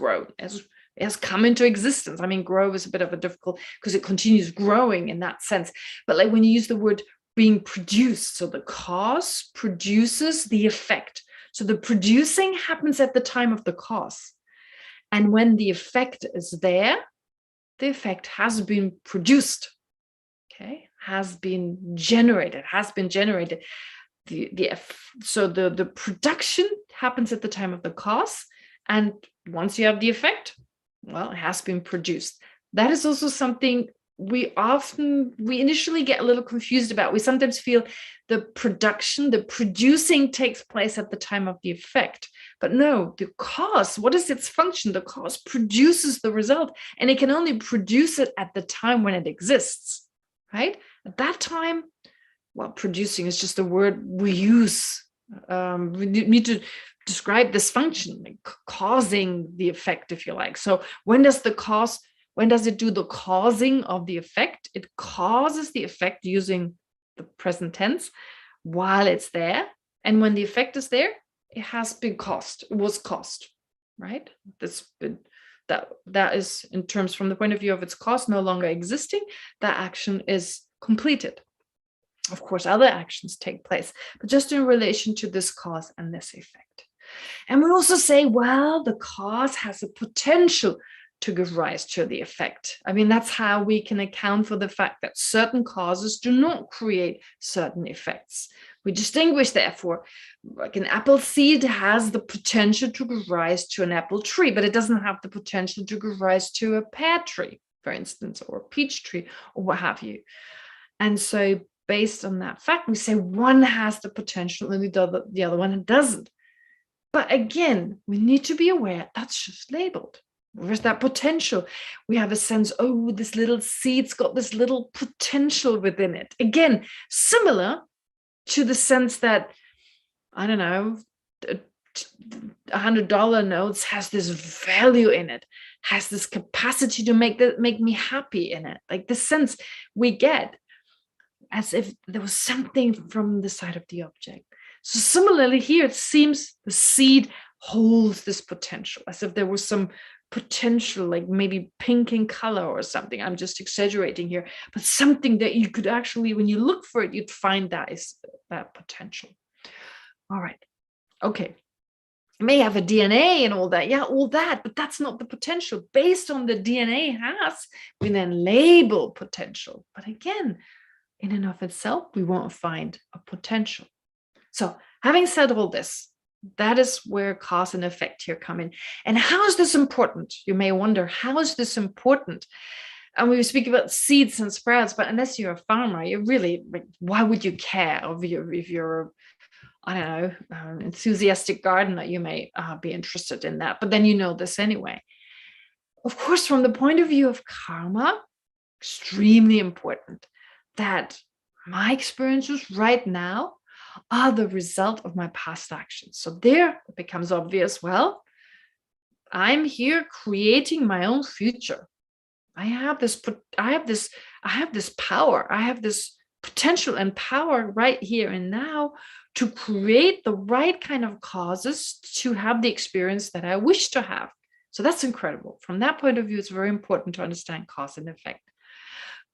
come into existence. I mean, grow is a bit of a difficult, because it continues growing in that sense. But like when you use the word being produced, so the cause produces the effect. So the producing happens at the time of the cause. And when the effect is there, the effect has been produced, okay, has been generated. So the production happens at the time of the cause. And once you have the effect, well, it has been produced. That is also something we initially get a little confused about. We sometimes feel the producing takes place at the time of the effect. But no, the cause, what is its function? The cause produces the result, and it can only produce it at the time when it exists, right? At that time, well, producing is just a word we use. We need to describe this function, like causing the effect, if you like. So when does it do the causing of the effect? It causes the effect using the present tense while it's there. And when the effect is there, it has been caused, it was caused, right? That is, in terms from the point of view of its cause no longer existing, that action is completed. Of course, other actions take place, but just in relation to this cause and this effect. And we also say, well, the cause has a potential to give rise to the effect. I mean, that's how we can account for the fact that certain causes do not create certain effects. We distinguish, therefore, like an apple seed has the potential to give rise to an apple tree, but it doesn't have the potential to give rise to a pear tree, for instance, or a peach tree, or what have you. And so based on that fact, we say one has the potential and the other one doesn't. But again, we need to be aware that's just labeled. Where's that potential? We have a sense, oh, this little seed's got this little potential within it. Again, similar to the sense that I don't know, $100 notes has this value in it, has this capacity to make me happy in it. Like the sense we get as if there was something from the side of the object. So similarly here, it seems the seed holds this potential, as if there was some potential, like maybe pink in color or something. I'm just exaggerating here, but something that you could actually, when you look for it, you'd find that is that potential. All right. Okay. It may have a DNA and all that. Yeah, all that, but that's not the potential. Based on the DNA has, we then label potential. But again, in and of itself, we won't find a potential. So having said all this, that is where cause and effect here come in. And how is this important? You may wonder, how is this important? And we speak about seeds and sprouts, but unless you're a farmer, you really, why would you care if you're, I don't know, enthusiastic gardener, you may be interested in that, but then you know this anyway. Of course, from the point of view of karma, extremely important that my experiences right now are the result of my past actions. So there it becomes obvious, well, I'm here creating my own future. I have this power. I have this potential and power right here and now to create the right kind of causes to have the experience that I wish to have. So that's incredible. From that point of view, it's very important to understand cause and effect.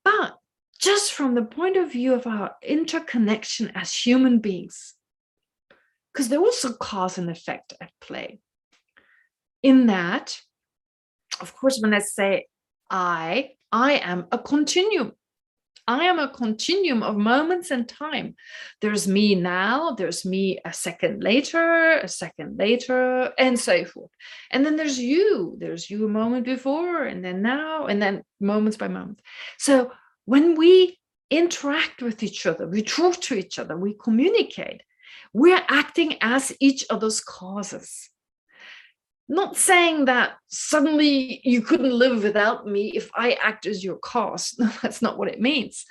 But just from the point of view of our interconnection as human beings, because there was a cause and effect at play. In that, of course, when I say I am a continuum. I am a continuum of moments and time. There's me now, there's me a second later, and so forth. And then there's you a moment before, and then now, and then moments by moment. So when we interact with each other, we talk to each other, we communicate, we're acting as each other's causes. Not saying that suddenly you couldn't live without me if I act as your cause. No, that's not what it means.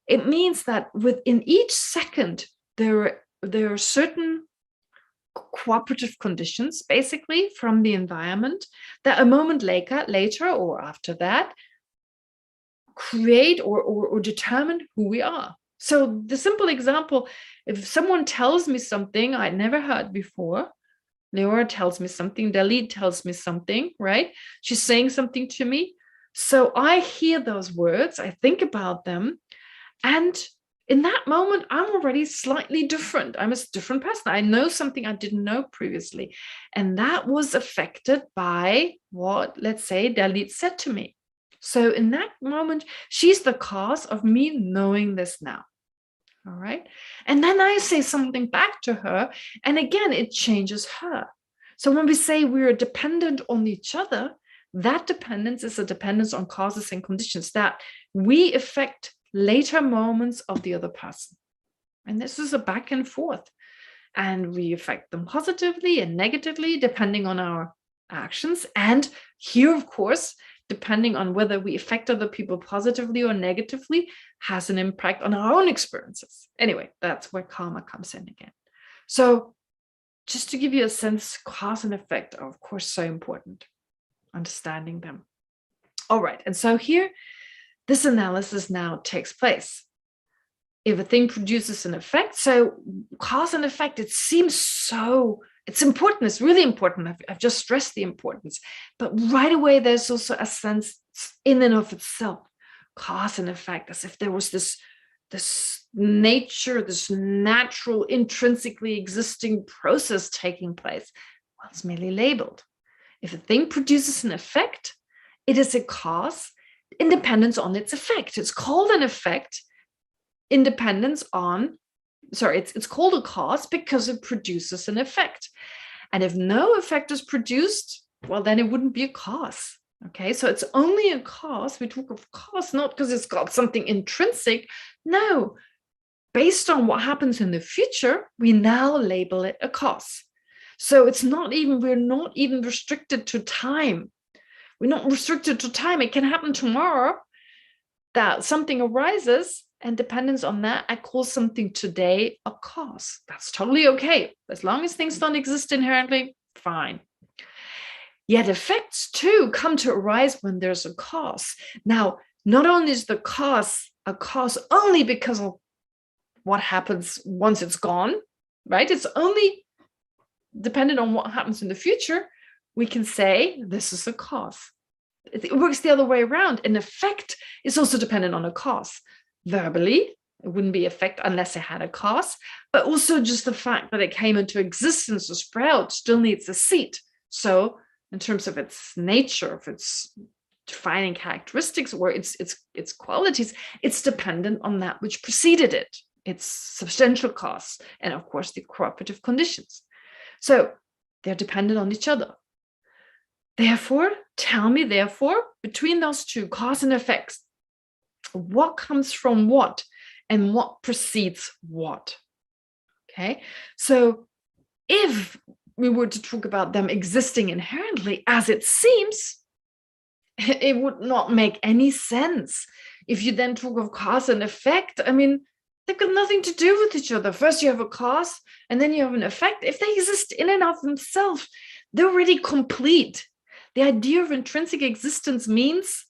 It means that within each second, there are certain cooperative conditions, basically, from the environment that a moment later or after that create or determine who we are. So the simple example, if someone tells me something I'd never heard before, Leora tells me something, Dalit tells me something, right? She's saying something to me. So I hear those words, I think about them, and in that moment, I'm already slightly different. I'm a different person. I know something I didn't know previously. And that was affected by what, let's say, Dalit said to me. So in that moment, she's the cause of me knowing this now. All right. And then I say something back to her. And again, it changes her. So when we say we're dependent on each other, that dependence is a dependence on causes and conditions that we affect later moments of the other person. And this is a back and forth. And we affect them positively and negatively, depending on our actions. And here, of course, depending on whether we affect other people positively or negatively, has an impact on our own experiences. Anyway, that's where karma comes in again. So just to give you a sense, cause and effect are, of course, so important, understanding them. All right, and so here, this analysis now takes place. If a thing produces an effect, so cause and effect, it seems so, it's important, it's really important. I've just stressed the importance, but right away, there's also a sense in and of itself, cause and effect, as if there was this nature, this natural, intrinsically existing process taking place. Well, it's merely labeled. If a thing produces an effect, it is a cause, independence on its effect. It's called an effect, independence on, it's called a cause because it produces an effect. And if no effect is produced, well, then it wouldn't be a cause. Okay, so it's only a cause. We talk of cause, not because it's got something intrinsic. No, based on what happens in the future, we now label it a cause. So it's not even, we're not even restricted to time. We're not restricted to time. It can happen tomorrow that something arises and dependence on that, I call something today a cause. That's totally okay. As long as things don't exist inherently, fine. Yet effects too come to arise when there's a cause. Now, not only is the cause a cause only because of what happens once it's gone, right? It's only dependent on what happens in the future. We can say this is a cause. It works the other way around. An effect is also dependent on a cause. Verbally, it wouldn't be effect unless it had a cause, but also just the fact that it came into existence or sprout still needs a seed. So in terms of its nature, of its defining characteristics or its qualities, it's dependent on that which preceded it, its substantial cause, and of course the cooperative conditions. So they're dependent on each other. Therefore, tell me, between those two, cause and effects, what comes from what and what precedes what? Okay, so if we were to talk about them existing inherently as it seems, it would not make any sense. If you then talk of cause and effect, I mean, they've got nothing to do with each other. First you have a cause and then you have an effect. If they exist in and of themselves, they're already complete. The idea of intrinsic existence means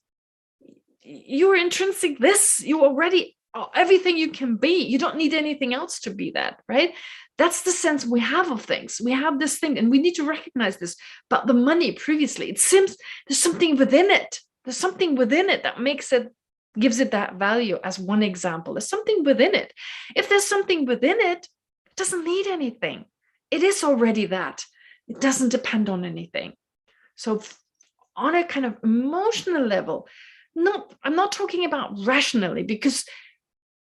you're intrinsic this, you already are everything you can be. You don't need anything else to be that, right? That's the sense we have of things. We have this thing and we need to recognize this. But the money previously, it seems there's something within it. There's something within it that makes it, gives it that value as one example. There's something within it. If there's something within it, it doesn't need anything. It is already that. It doesn't depend on anything. So on a kind of emotional level, I'm not talking about rationally, because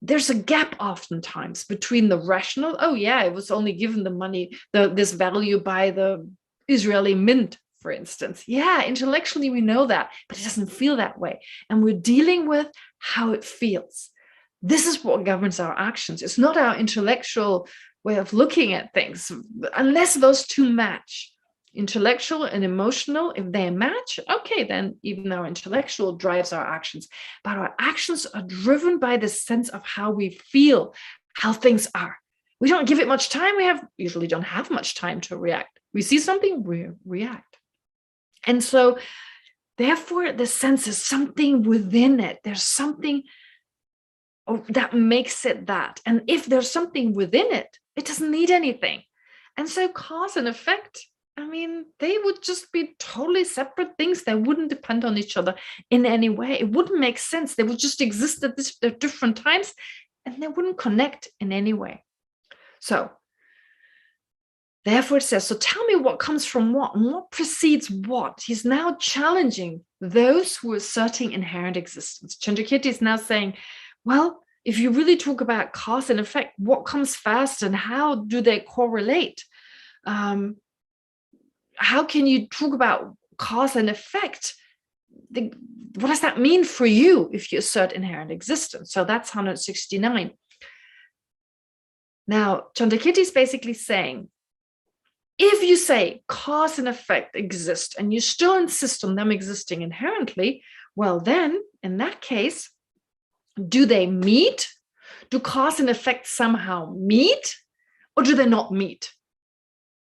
there's a gap oftentimes between the rational, oh yeah, it was only given the money, this value by the Israeli mint, for instance. Yeah, intellectually we know that, but it doesn't feel that way. And we're dealing with how it feels. This is what governs our actions. It's not our intellectual way of looking at things, unless those two match. Intellectual and emotional, if they match, okay, then even our intellectual drives our actions. But our actions are driven by the sense of how we feel, how things are. We don't give it much time. We usually don't have much time to react. We see something, we react. And so, therefore, the sense is something within it. There's something that makes it that. And if there's something within it, it doesn't need anything. And so cause and effect, I mean, they would just be totally separate things. They wouldn't depend on each other in any way. It wouldn't make sense. They would just exist at different times and they wouldn't connect in any way. So, therefore it says, so tell me what comes from what and what precedes what. He's now challenging those who are asserting inherent existence. Chandrakirti is now saying, well, if you really talk about cause and effect, what comes first and how do they correlate? How can you talk about cause and effect? What does that mean for you if you assert inherent existence? So that's 169. Now, Chandrakirti is basically saying, if you say cause and effect exist and you still insist on them existing inherently, well then, in that case, do they meet? Do cause and effect somehow meet? Or do they not meet?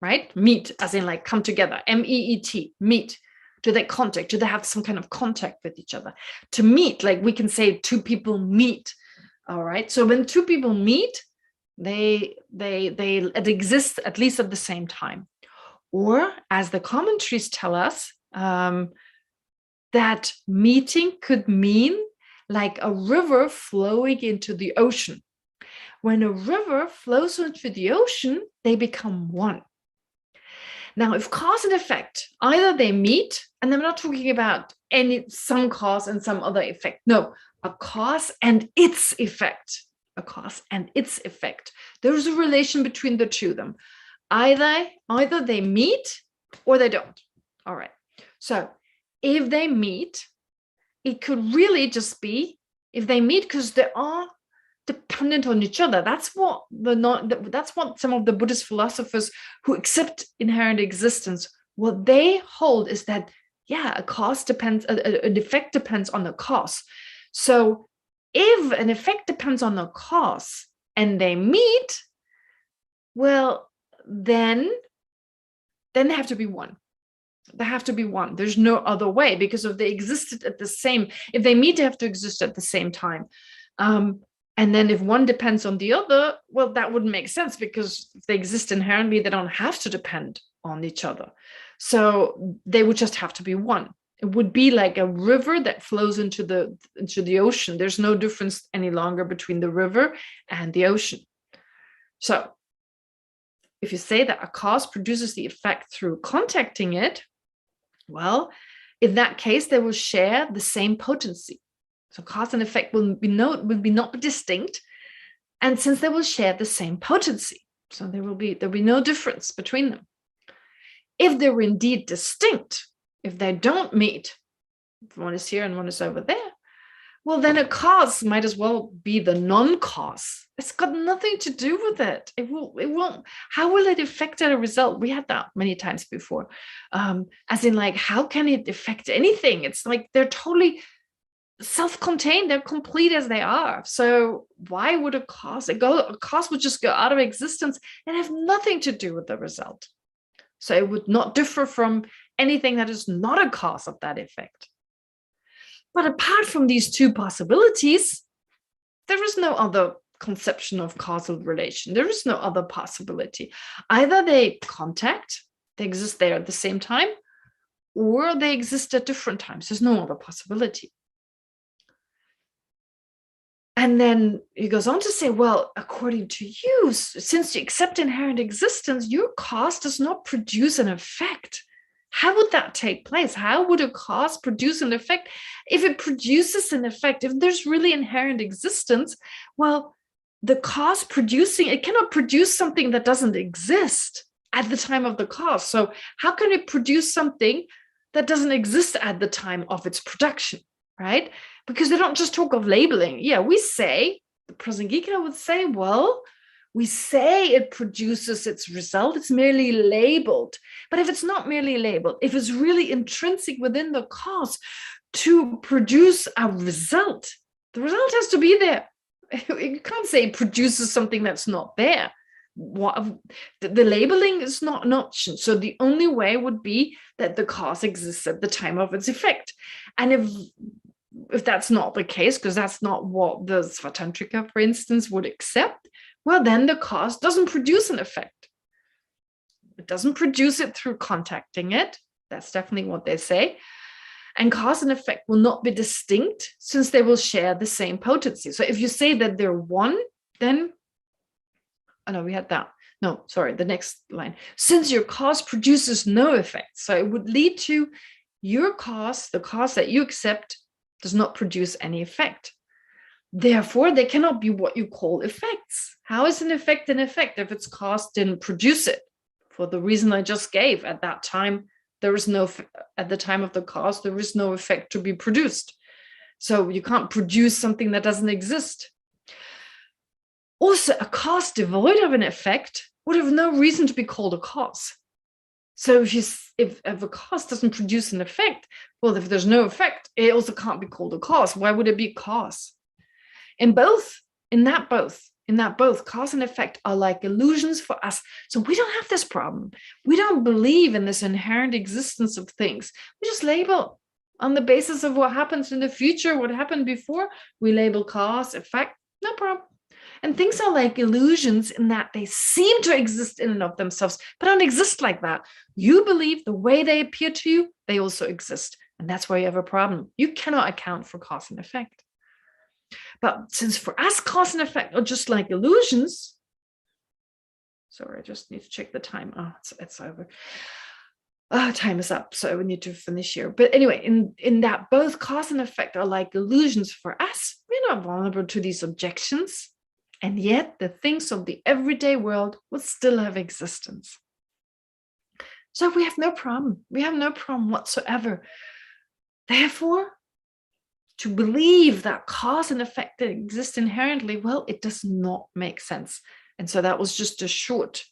Right? Meet, as in like come together, M-E-E-T, meet. Do they contact? Do they have some kind of contact with each other? To meet, like we can say two people meet. All right. So when two people meet, it exists at least at the same time. Or as the commentaries tell us, that meeting could mean like a river flowing into the ocean. When a river flows into the ocean, they become one. Now, if cause and effect, either they meet, and I'm not talking about some cause and some other effect. No, a cause and its effect. A cause and its effect. There's a relation between the two of them. Either they meet or they don't. All right. So if they meet, it could really just be if they meet because they are dependent on each other. That's what some of the Buddhist philosophers who accept inherent existence, what they hold is that, yeah, an effect depends on the cause. So if an effect depends on a cause and they meet, well, then they have to be one. They have to be one. There's no other way, because if they existed at the same, if they meet, they have to exist at the same time. And then if one depends on the other, well, that wouldn't make sense, because if they exist inherently, they don't have to depend on each other. So they would just have to be one. It would be like a river that flows into the ocean. There's no difference any longer between the river and the ocean. So if you say that a cause produces the effect through contacting it, well, in that case, they will share the same potency. So cause and effect will be not distinct. And since they will share the same potency, so there'll be no difference between them. If they were indeed distinct, if they don't meet, if one is here and one is over there, well, then a cause might as well be the non-cause. It's got nothing to do with it. It won't. How will it affect a result? We had that many times before. As in, like, how can it affect anything? It's like they're totally self-contained. They're complete as they are. So why would a cause would just go out of existence and have nothing to do with the result? So it would not differ from anything that is not a cause of that effect. But apart from these two possibilities, there is no other conception of causal relation. There is no other possibility. Either they contact, they exist there at the same time, or they exist at different times. There's no other possibility. And then he goes on to say, well, according to you, since you accept inherent existence, your cause does not produce an effect. How would that take place? How would a cause produce an effect? If it produces an effect, if there's really inherent existence, well, the cause producing, it cannot produce something that doesn't exist at the time of the cause. So how can it produce something that doesn't exist at the time of its production, right? Because they don't just talk of labeling. Yeah, we say, the Prasangika would say, well, we say it produces its result, it's merely labeled. But if it's not merely labeled, if it's really intrinsic within the cause to produce a result, the result has to be there. You can't say it produces something that's not there. The labeling is not an option. So the only way would be that the cause exists at the time of its effect. And if that's not the case, because that's not what the Svatantrika, for instance, would accept, well, then the cause doesn't produce an effect. It doesn't produce it through contacting it. That's definitely what they say. And cause and effect will not be distinct, since they will share the same potency. So if you say that they're one, then, oh no, we had that. No, sorry, the next line. Since your cause produces no effect, so it would lead to your cause, the cause that you accept, does not produce any effect. Therefore, they cannot be what you call effects. How is an effect if its cause didn't produce it? For the reason I just gave, at that time, at the time of the cause, there is no effect to be produced. So you can't produce something that doesn't exist. Also, a cause devoid of an effect would have no reason to be called a cause. So if a cause doesn't produce an effect, well, if there's no effect, it also can't be called a cause. Why would it be cause? In that both cause and effect are like illusions for us. So we don't have this problem. We don't believe in this inherent existence of things. We just label on the basis of what happens in the future, what happened before. We label cause, effect, no problem. And things are like illusions in that they seem to exist in and of themselves, but don't exist like that. You believe the way they appear to you, they also exist. And that's why you have a problem. You cannot account for cause and effect. But since for us, cause and effect are just like illusions. Sorry, I just need to check the time. Oh, it's over. Time is up, so we need to finish here. But anyway, in that both cause and effect are like illusions for us, we're not vulnerable to these objections. And yet the things of the everyday world will still have existence. So we have no problem. We have no problem whatsoever. Therefore, to believe that cause and effect exist inherently, well, it does not make sense. And so that was just a short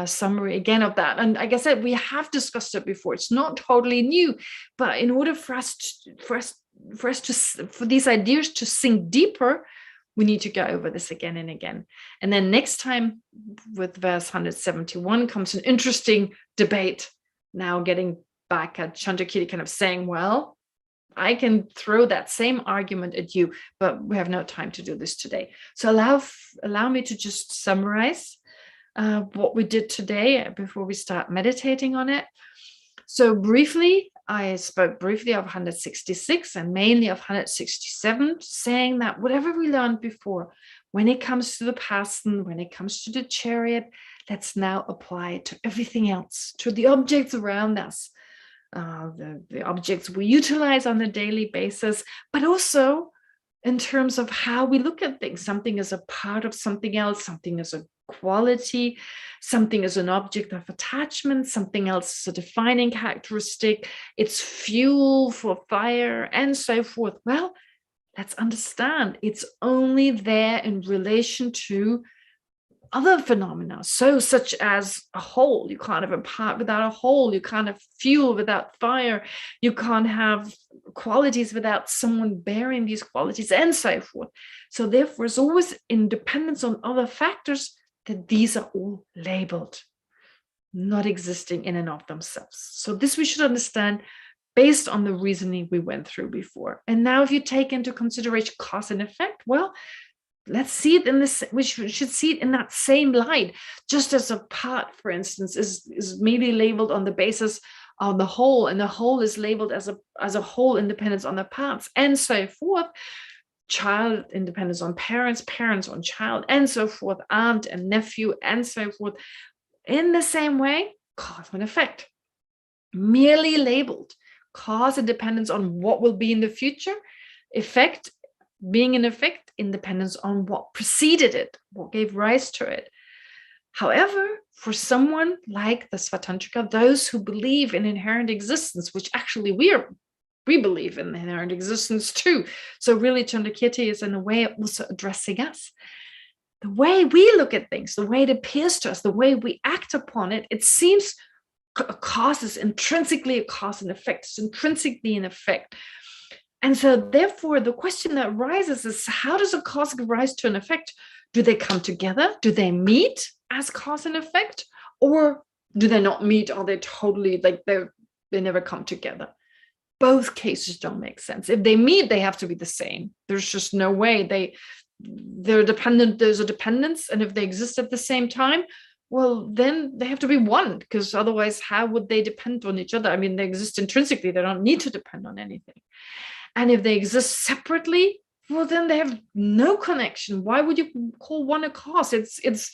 summary again of that. And like I said, we have discussed it before. It's not totally new, but in order for us for us to, for these ideas to sink deeper, we need to go over this again and again. And then next time with verse 171 comes an interesting debate. Now getting back at Chandrakirti kind of saying, well, I can throw that same argument at you, but we have no time to do this today. So allow me to just summarize what we did today before we start meditating on it. So briefly, I spoke briefly of 166 and mainly of 167, saying that whatever we learned before, when it comes to the person, when it comes to the chariot, let's now apply it to everything else, to the objects around us, the objects we utilize on a daily basis, but also in terms of how we look at things. Something is a part of something else, something is a quality, something is an object of attachment, something else is a defining characteristic, it's fuel for fire, and so forth. Well, let's understand it's only there in relation to other phenomena, so such as a whole. You can't have a part without a whole. You can't have fuel without fire. You can't have qualities without someone bearing these qualities, and so forth. So therefore, it's always in dependence on other factors that these are all labeled, not existing in and of themselves. So this we should understand based on the reasoning we went through before. And now if you take into consideration cause and effect, well, let's see it in this, we should see it in that same light. Just as a part, for instance, is maybe labeled on the basis of the whole, and the whole is labeled as a whole independence on the parts, and so forth. Child independence on parents, parents on child, and so forth, aunt and nephew, and so forth. In the same way, cause and effect, merely labeled cause and dependence on what will be in the future, effect being an effect in dependence on what preceded it, what gave rise to it. However, for someone like the Svatantrika, those who believe in inherent existence, which actually we believe in inherent existence too. So really Chandrakirti is in a way also addressing us. The way we look at things, the way it appears to us, the way we act upon it, it seems a cause is intrinsically a cause and effect. It's intrinsically an effect. And so therefore, the question that arises is, how does a cause give rise to an effect? Do they come together? Do they meet as cause and effect? Or do they not meet? Are they totally like they never come together? Both cases don't make sense. If they meet, they have to be the same. There's just no way. They're dependent. There's a dependence. And if they exist at the same time, well, then they have to be one, because otherwise, how would they depend on each other? I mean, they exist intrinsically. They don't need to depend on anything. And if they exist separately, well, then they have no connection. Why would you call one a cause? It's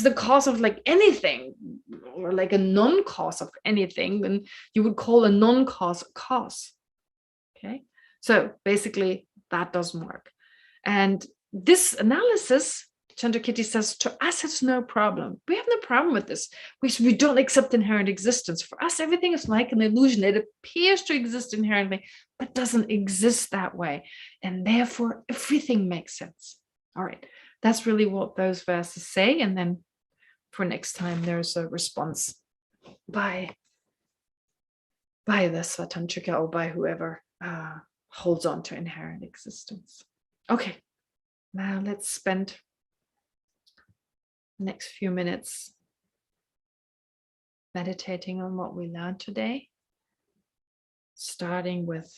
the cause of like anything, or like a non-cause of anything. And you would call a non-cause a cause. Okay, so basically that doesn't work. And this analysis, Chandrakirti says, to us, it's no problem. We have no problem with this. We don't accept inherent existence. For us, everything is like an illusion. It appears to exist inherently, but doesn't exist that way. And therefore, everything makes sense. All right, that's really what those verses say. And then for next time, there's a response by the Svatantrika or by whoever holds on to inherent existence. Okay, now let's spend next few minutes meditating on what we learned today, starting with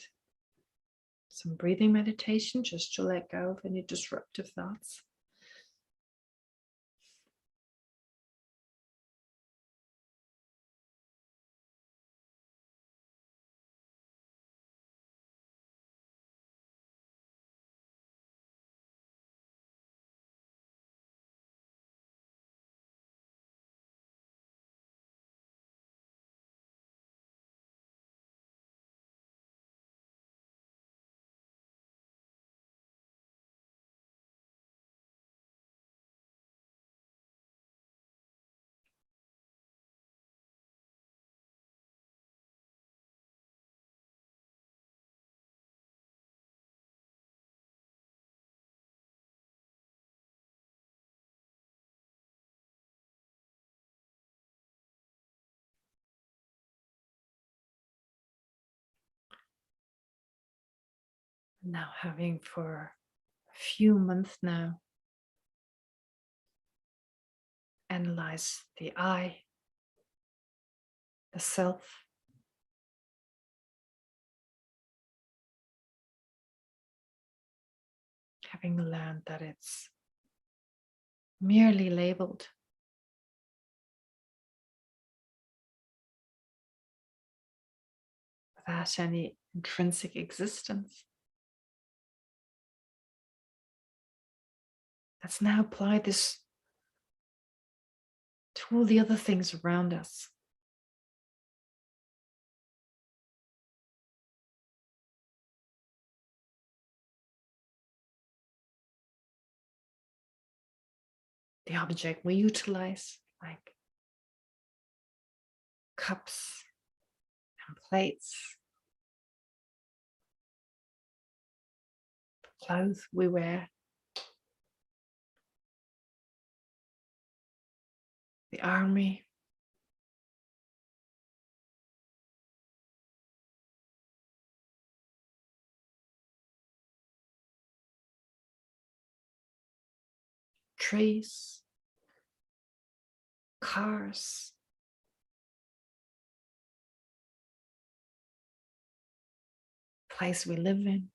some breathing meditation just to let go of any disruptive thoughts. Now having for a few months now analyzed the I, the self, having learned that it's merely labeled without any intrinsic existence. Let's now apply this to all the other things around us. The object we utilize, like cups and plates, clothes we wear, the army, trees, cars, place we live in.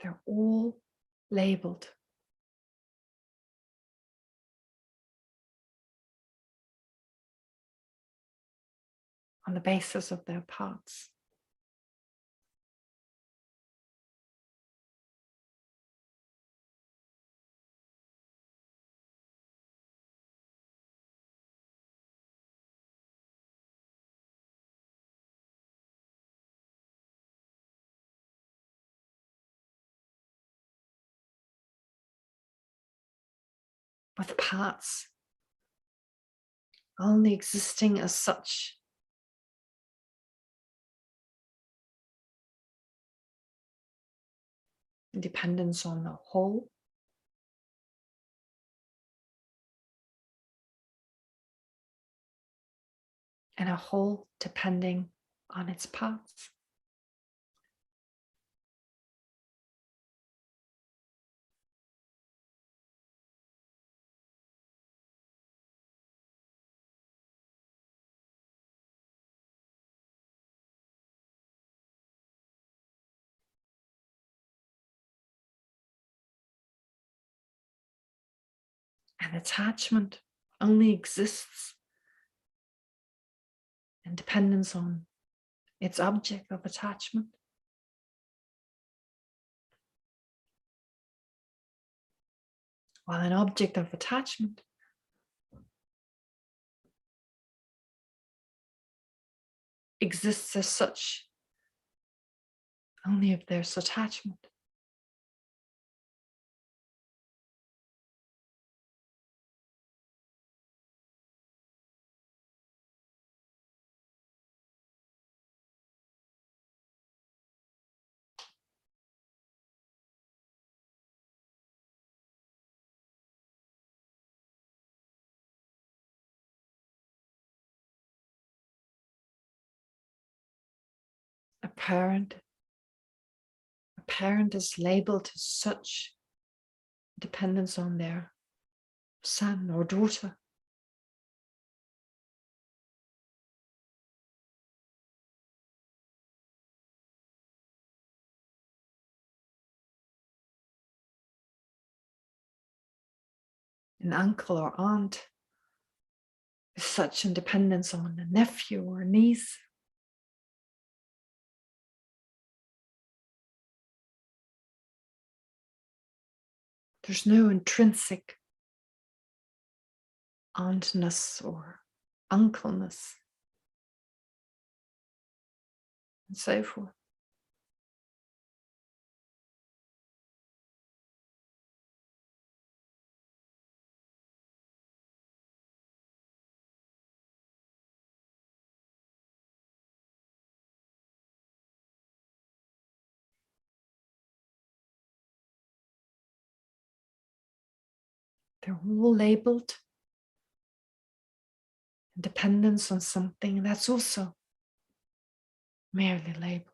They're all labeled on the basis of their parts. With parts only existing as such. Dependence on the whole. And a whole depending on its parts. And attachment only exists in dependence on its object of attachment. While an object of attachment exists as such only if there's attachment. A parent is labeled as such dependence on their son or daughter. An uncle or aunt is such a dependence on a nephew or niece. There's no intrinsic auntness or uncleness, and so forth. They're all labeled dependence on something that's also merely labeled.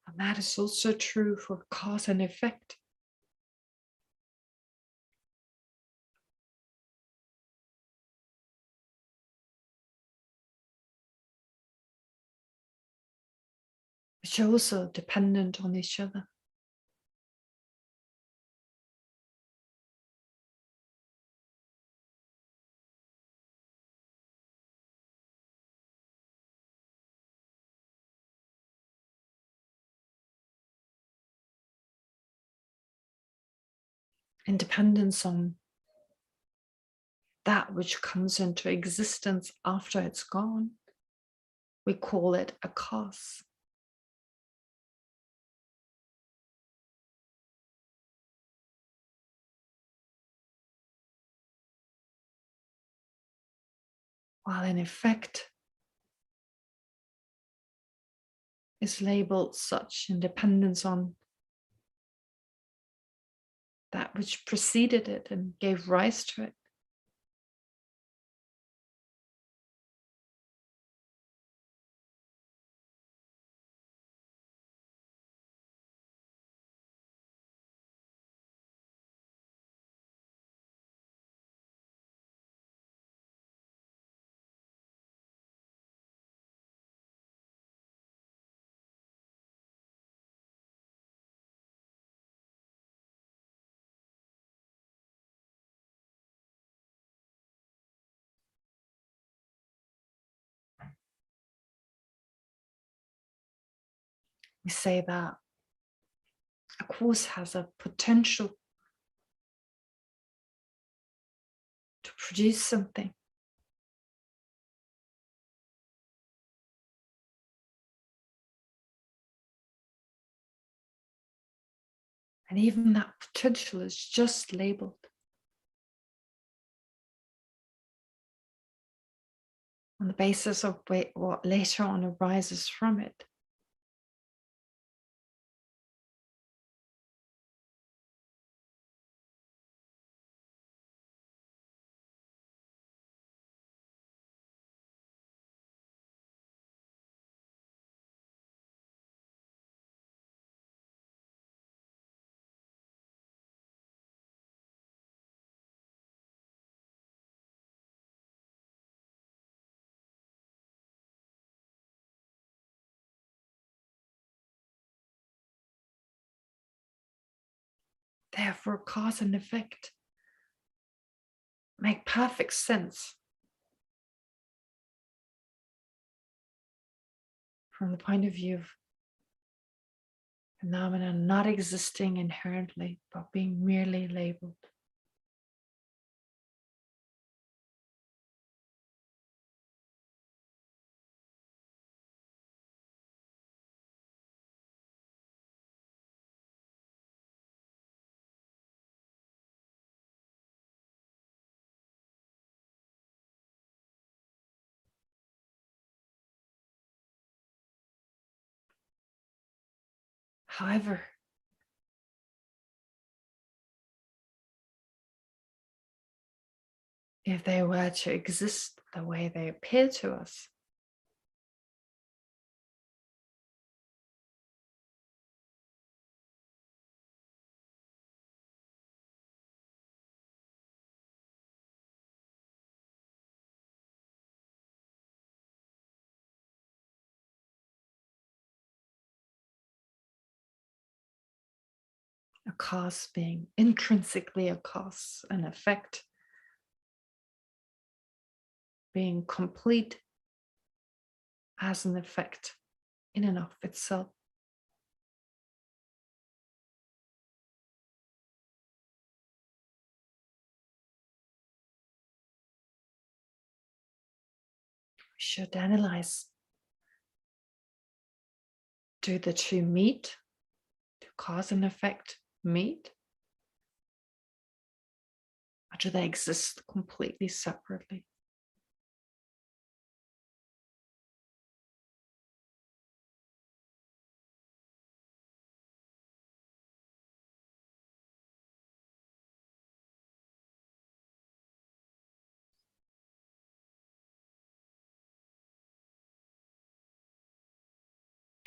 And that is also true for cause and effect. Which are also dependent on each other. In dependence on that which comes into existence after it's gone, we call it a cause. While in effect is labeled such in dependence on that which preceded it and gave rise to it. We say that a course has a potential to produce something. And even that potential is just labeled. On the basis of what later on arises from it. Therefore, cause and effect make perfect sense from the point of view of phenomena not existing inherently, but being merely labeled. However, if they were to exist the way they appear to us, a cause being intrinsically a cause, an effect being complete as an effect in and of itself. We should analyze, do the two meet? Do cause and effect meet? Or do they exist completely separately?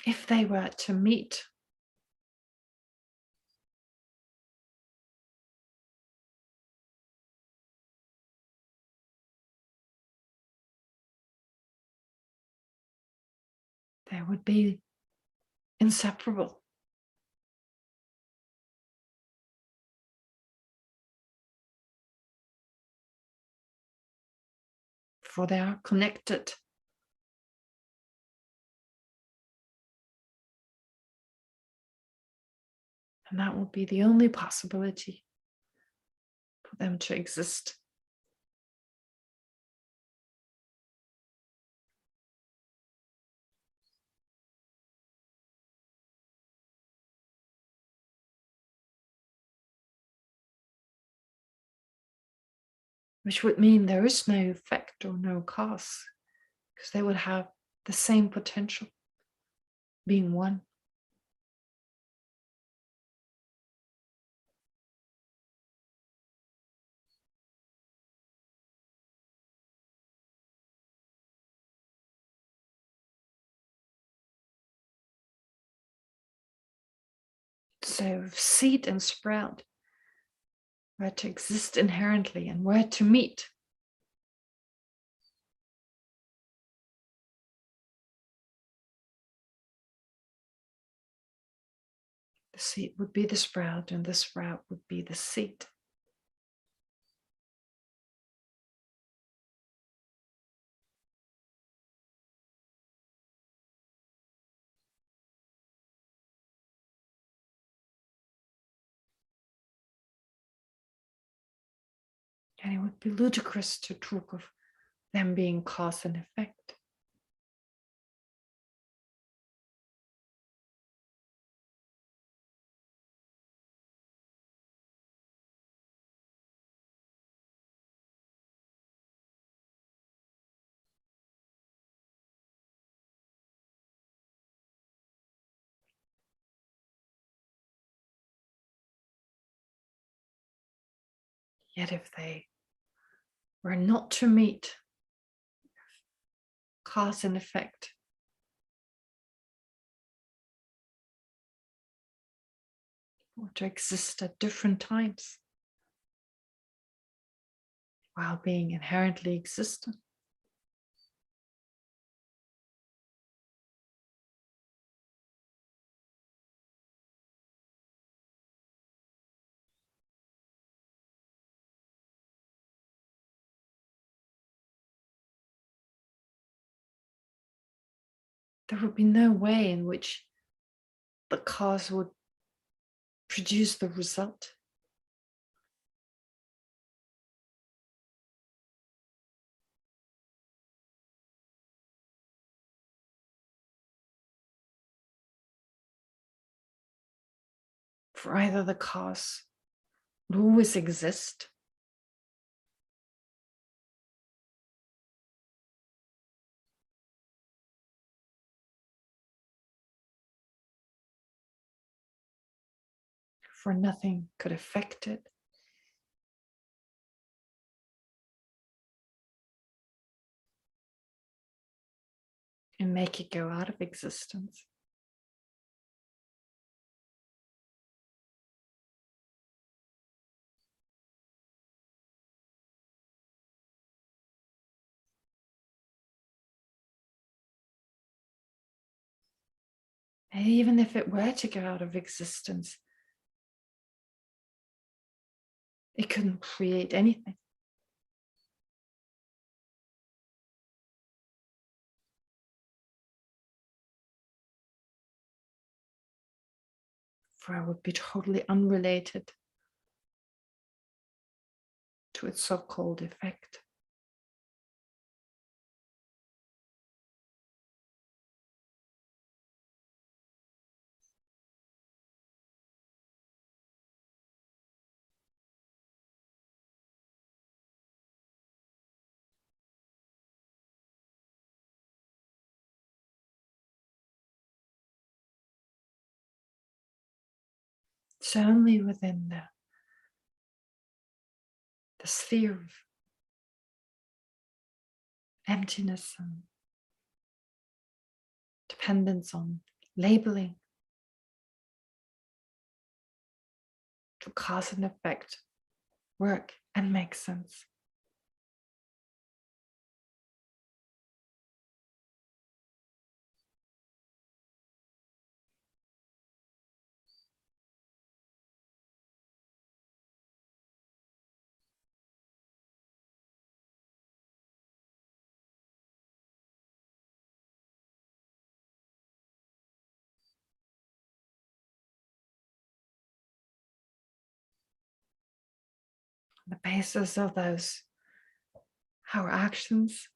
If they were to meet, they would be inseparable. For they are connected. And that would be the only possibility for them to exist. Which would mean there is no effect or no cause, because they would have the same potential, being one. So if seed and sprout were to exist inherently and were to meet, the seed would be the sprout and the sprout would be the seed. And it would be ludicrous to talk of them being cause and effect. Yet if they were not to meet, cause and effect, or to exist at different times while being inherently existent, there would be no way in which the cause would produce the result. For either the cause would always exist, for nothing could affect it, and make it go out of existence. And even if it were to go out of existence, it couldn't create anything. For it would be totally unrelated to its so-called effect. It's only within the sphere of emptiness and dependence on labeling to cause and effect work and make sense. The basis of those, our actions,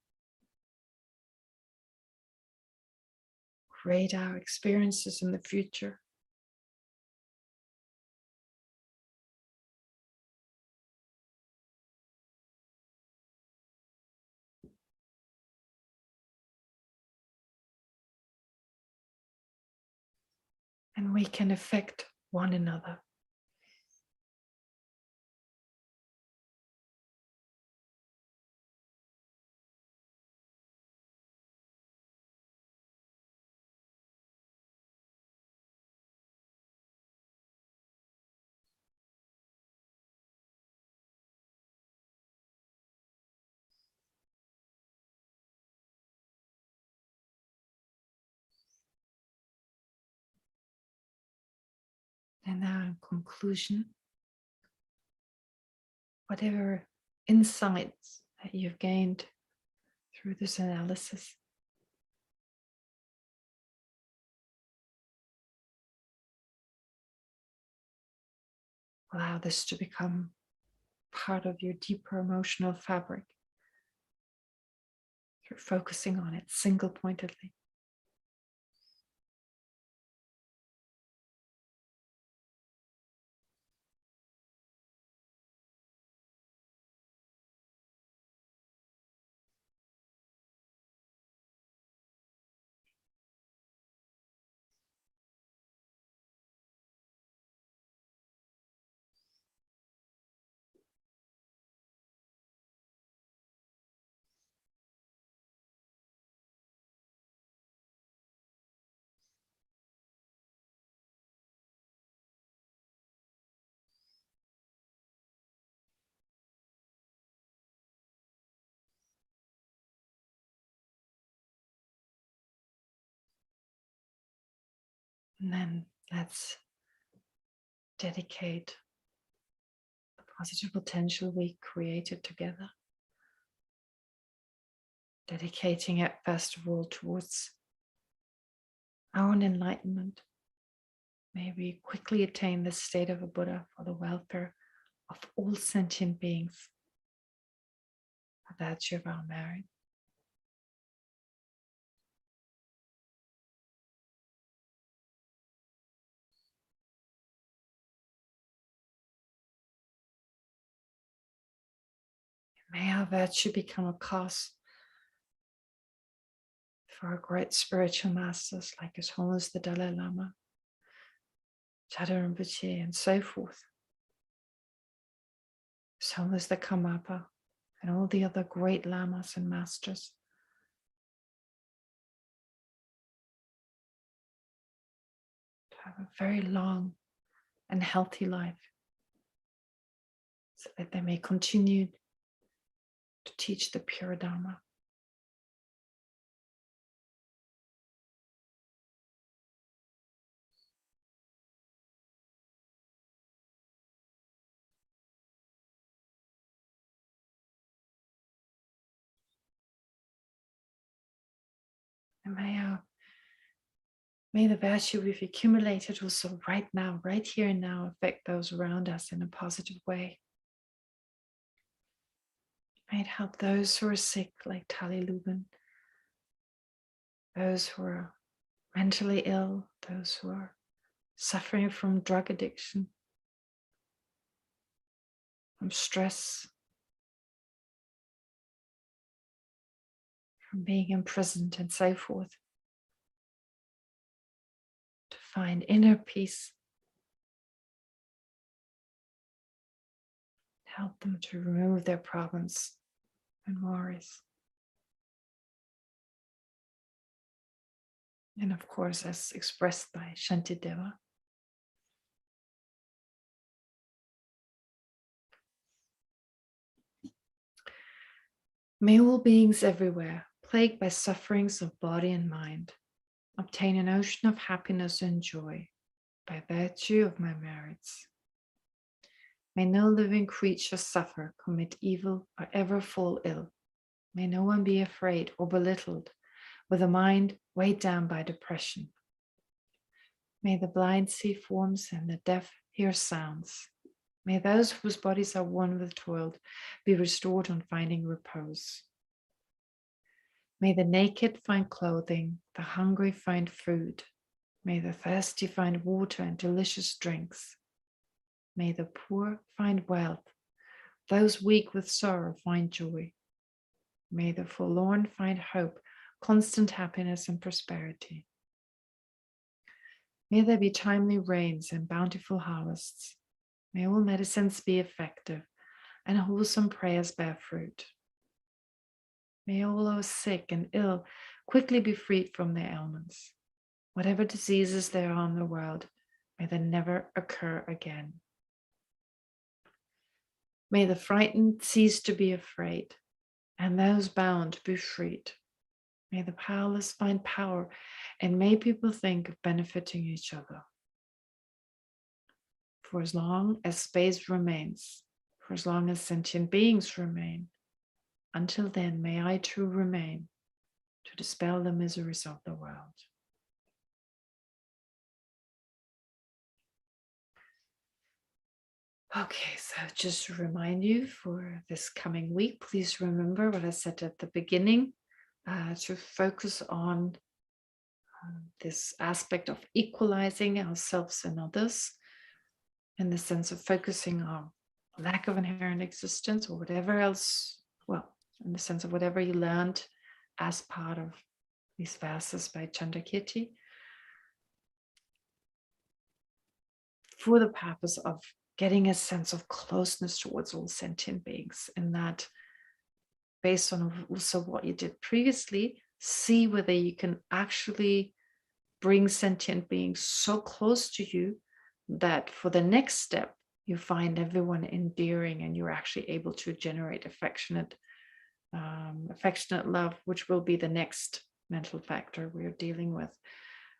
create our experiences in the future. And we can affect one another. And now, in conclusion, whatever insights that you've gained through this analysis, allow this to become part of your deeper emotional fabric through focusing on it single-pointedly. And then let's dedicate the positive potential we created together. Dedicating it first of all towards our own enlightenment. May we quickly attain the state of a Buddha for the welfare of all sentient beings by virtue of our merit. May our virtue become a cause for our great spiritual masters like His Holiness the Dalai Lama, Chada Rinpoche, and so forth. His Holiness the Karmapa, and all the other great lamas and masters. To have a very long and healthy life, so that they may continue to teach the pure Dharma. And may the virtue we've accumulated also right now, right here and now, affect those around us in a positive way. May it help those who are sick, like Tali Lubin, those who are mentally ill, those who are suffering from drug addiction, from stress, from being imprisoned, and so forth. To find inner peace help them to remove their problems and worries. And of course, as expressed by Shantideva, may all beings everywhere, plagued by sufferings of body and mind, obtain an ocean of happiness and joy by virtue of my merits. May no living creature suffer, commit evil, or ever fall ill. May no one be afraid or belittled, with a mind weighed down by depression. May the blind see forms and the deaf hear sounds. May those whose bodies are worn with toil be restored on finding repose. May the naked find clothing, the hungry find food. May the thirsty find water and delicious drinks. May the poor find wealth, those weak with sorrow find joy. May the forlorn find hope, constant happiness and prosperity. May there be timely rains and bountiful harvests. May all medicines be effective and wholesome prayers bear fruit. May all who are sick and ill quickly be freed from their ailments. Whatever diseases there are in the world, may they never occur again. May the frightened cease to be afraid, and those bound be freed. May the powerless find power, and may people think of benefiting each other. For as long as space remains, for as long as sentient beings remain, until then may I too remain to dispel the miseries of the world. Okay, so just to remind you for this coming week, please remember what I said at the beginning, to focus on this aspect of equalizing ourselves and others, in the sense of focusing on lack of inherent existence or whatever else, well, in the sense of whatever you learned as part of these verses by Chandrakirti, for the purpose of getting a sense of closeness towards all sentient beings, and that based on also what you did previously, see whether you can actually bring sentient beings so close to you that for the next step, you find everyone endearing and you're actually able to generate affectionate love, which will be the next mental factor we're dealing with,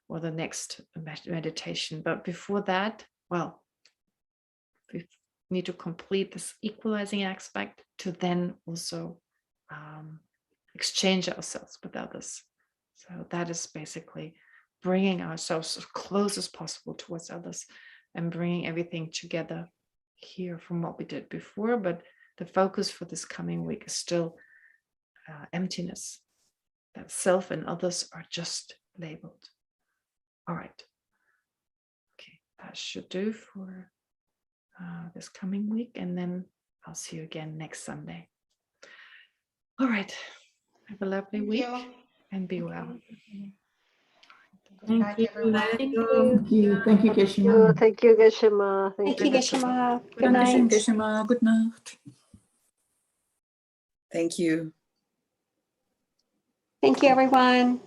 or the next meditation. But before that, well, we need to complete this equalizing aspect to then also exchange ourselves with others. So that is basically bringing ourselves as close as possible towards others and bringing everything together here from what we did before. But the focus for this coming week is still emptiness, that self and others are just labeled. All right. Okay, that should do for this coming week, and then I'll see you again next Sunday. All right. Have a lovely week and be well. Good night, everyone. Thank you. Thank you. Thank you, Geshe. Thank you, Geshe. Thank you, Geshe. Good Dankeschön, night. Geshe. Good night. Thank you. Thank you, everyone.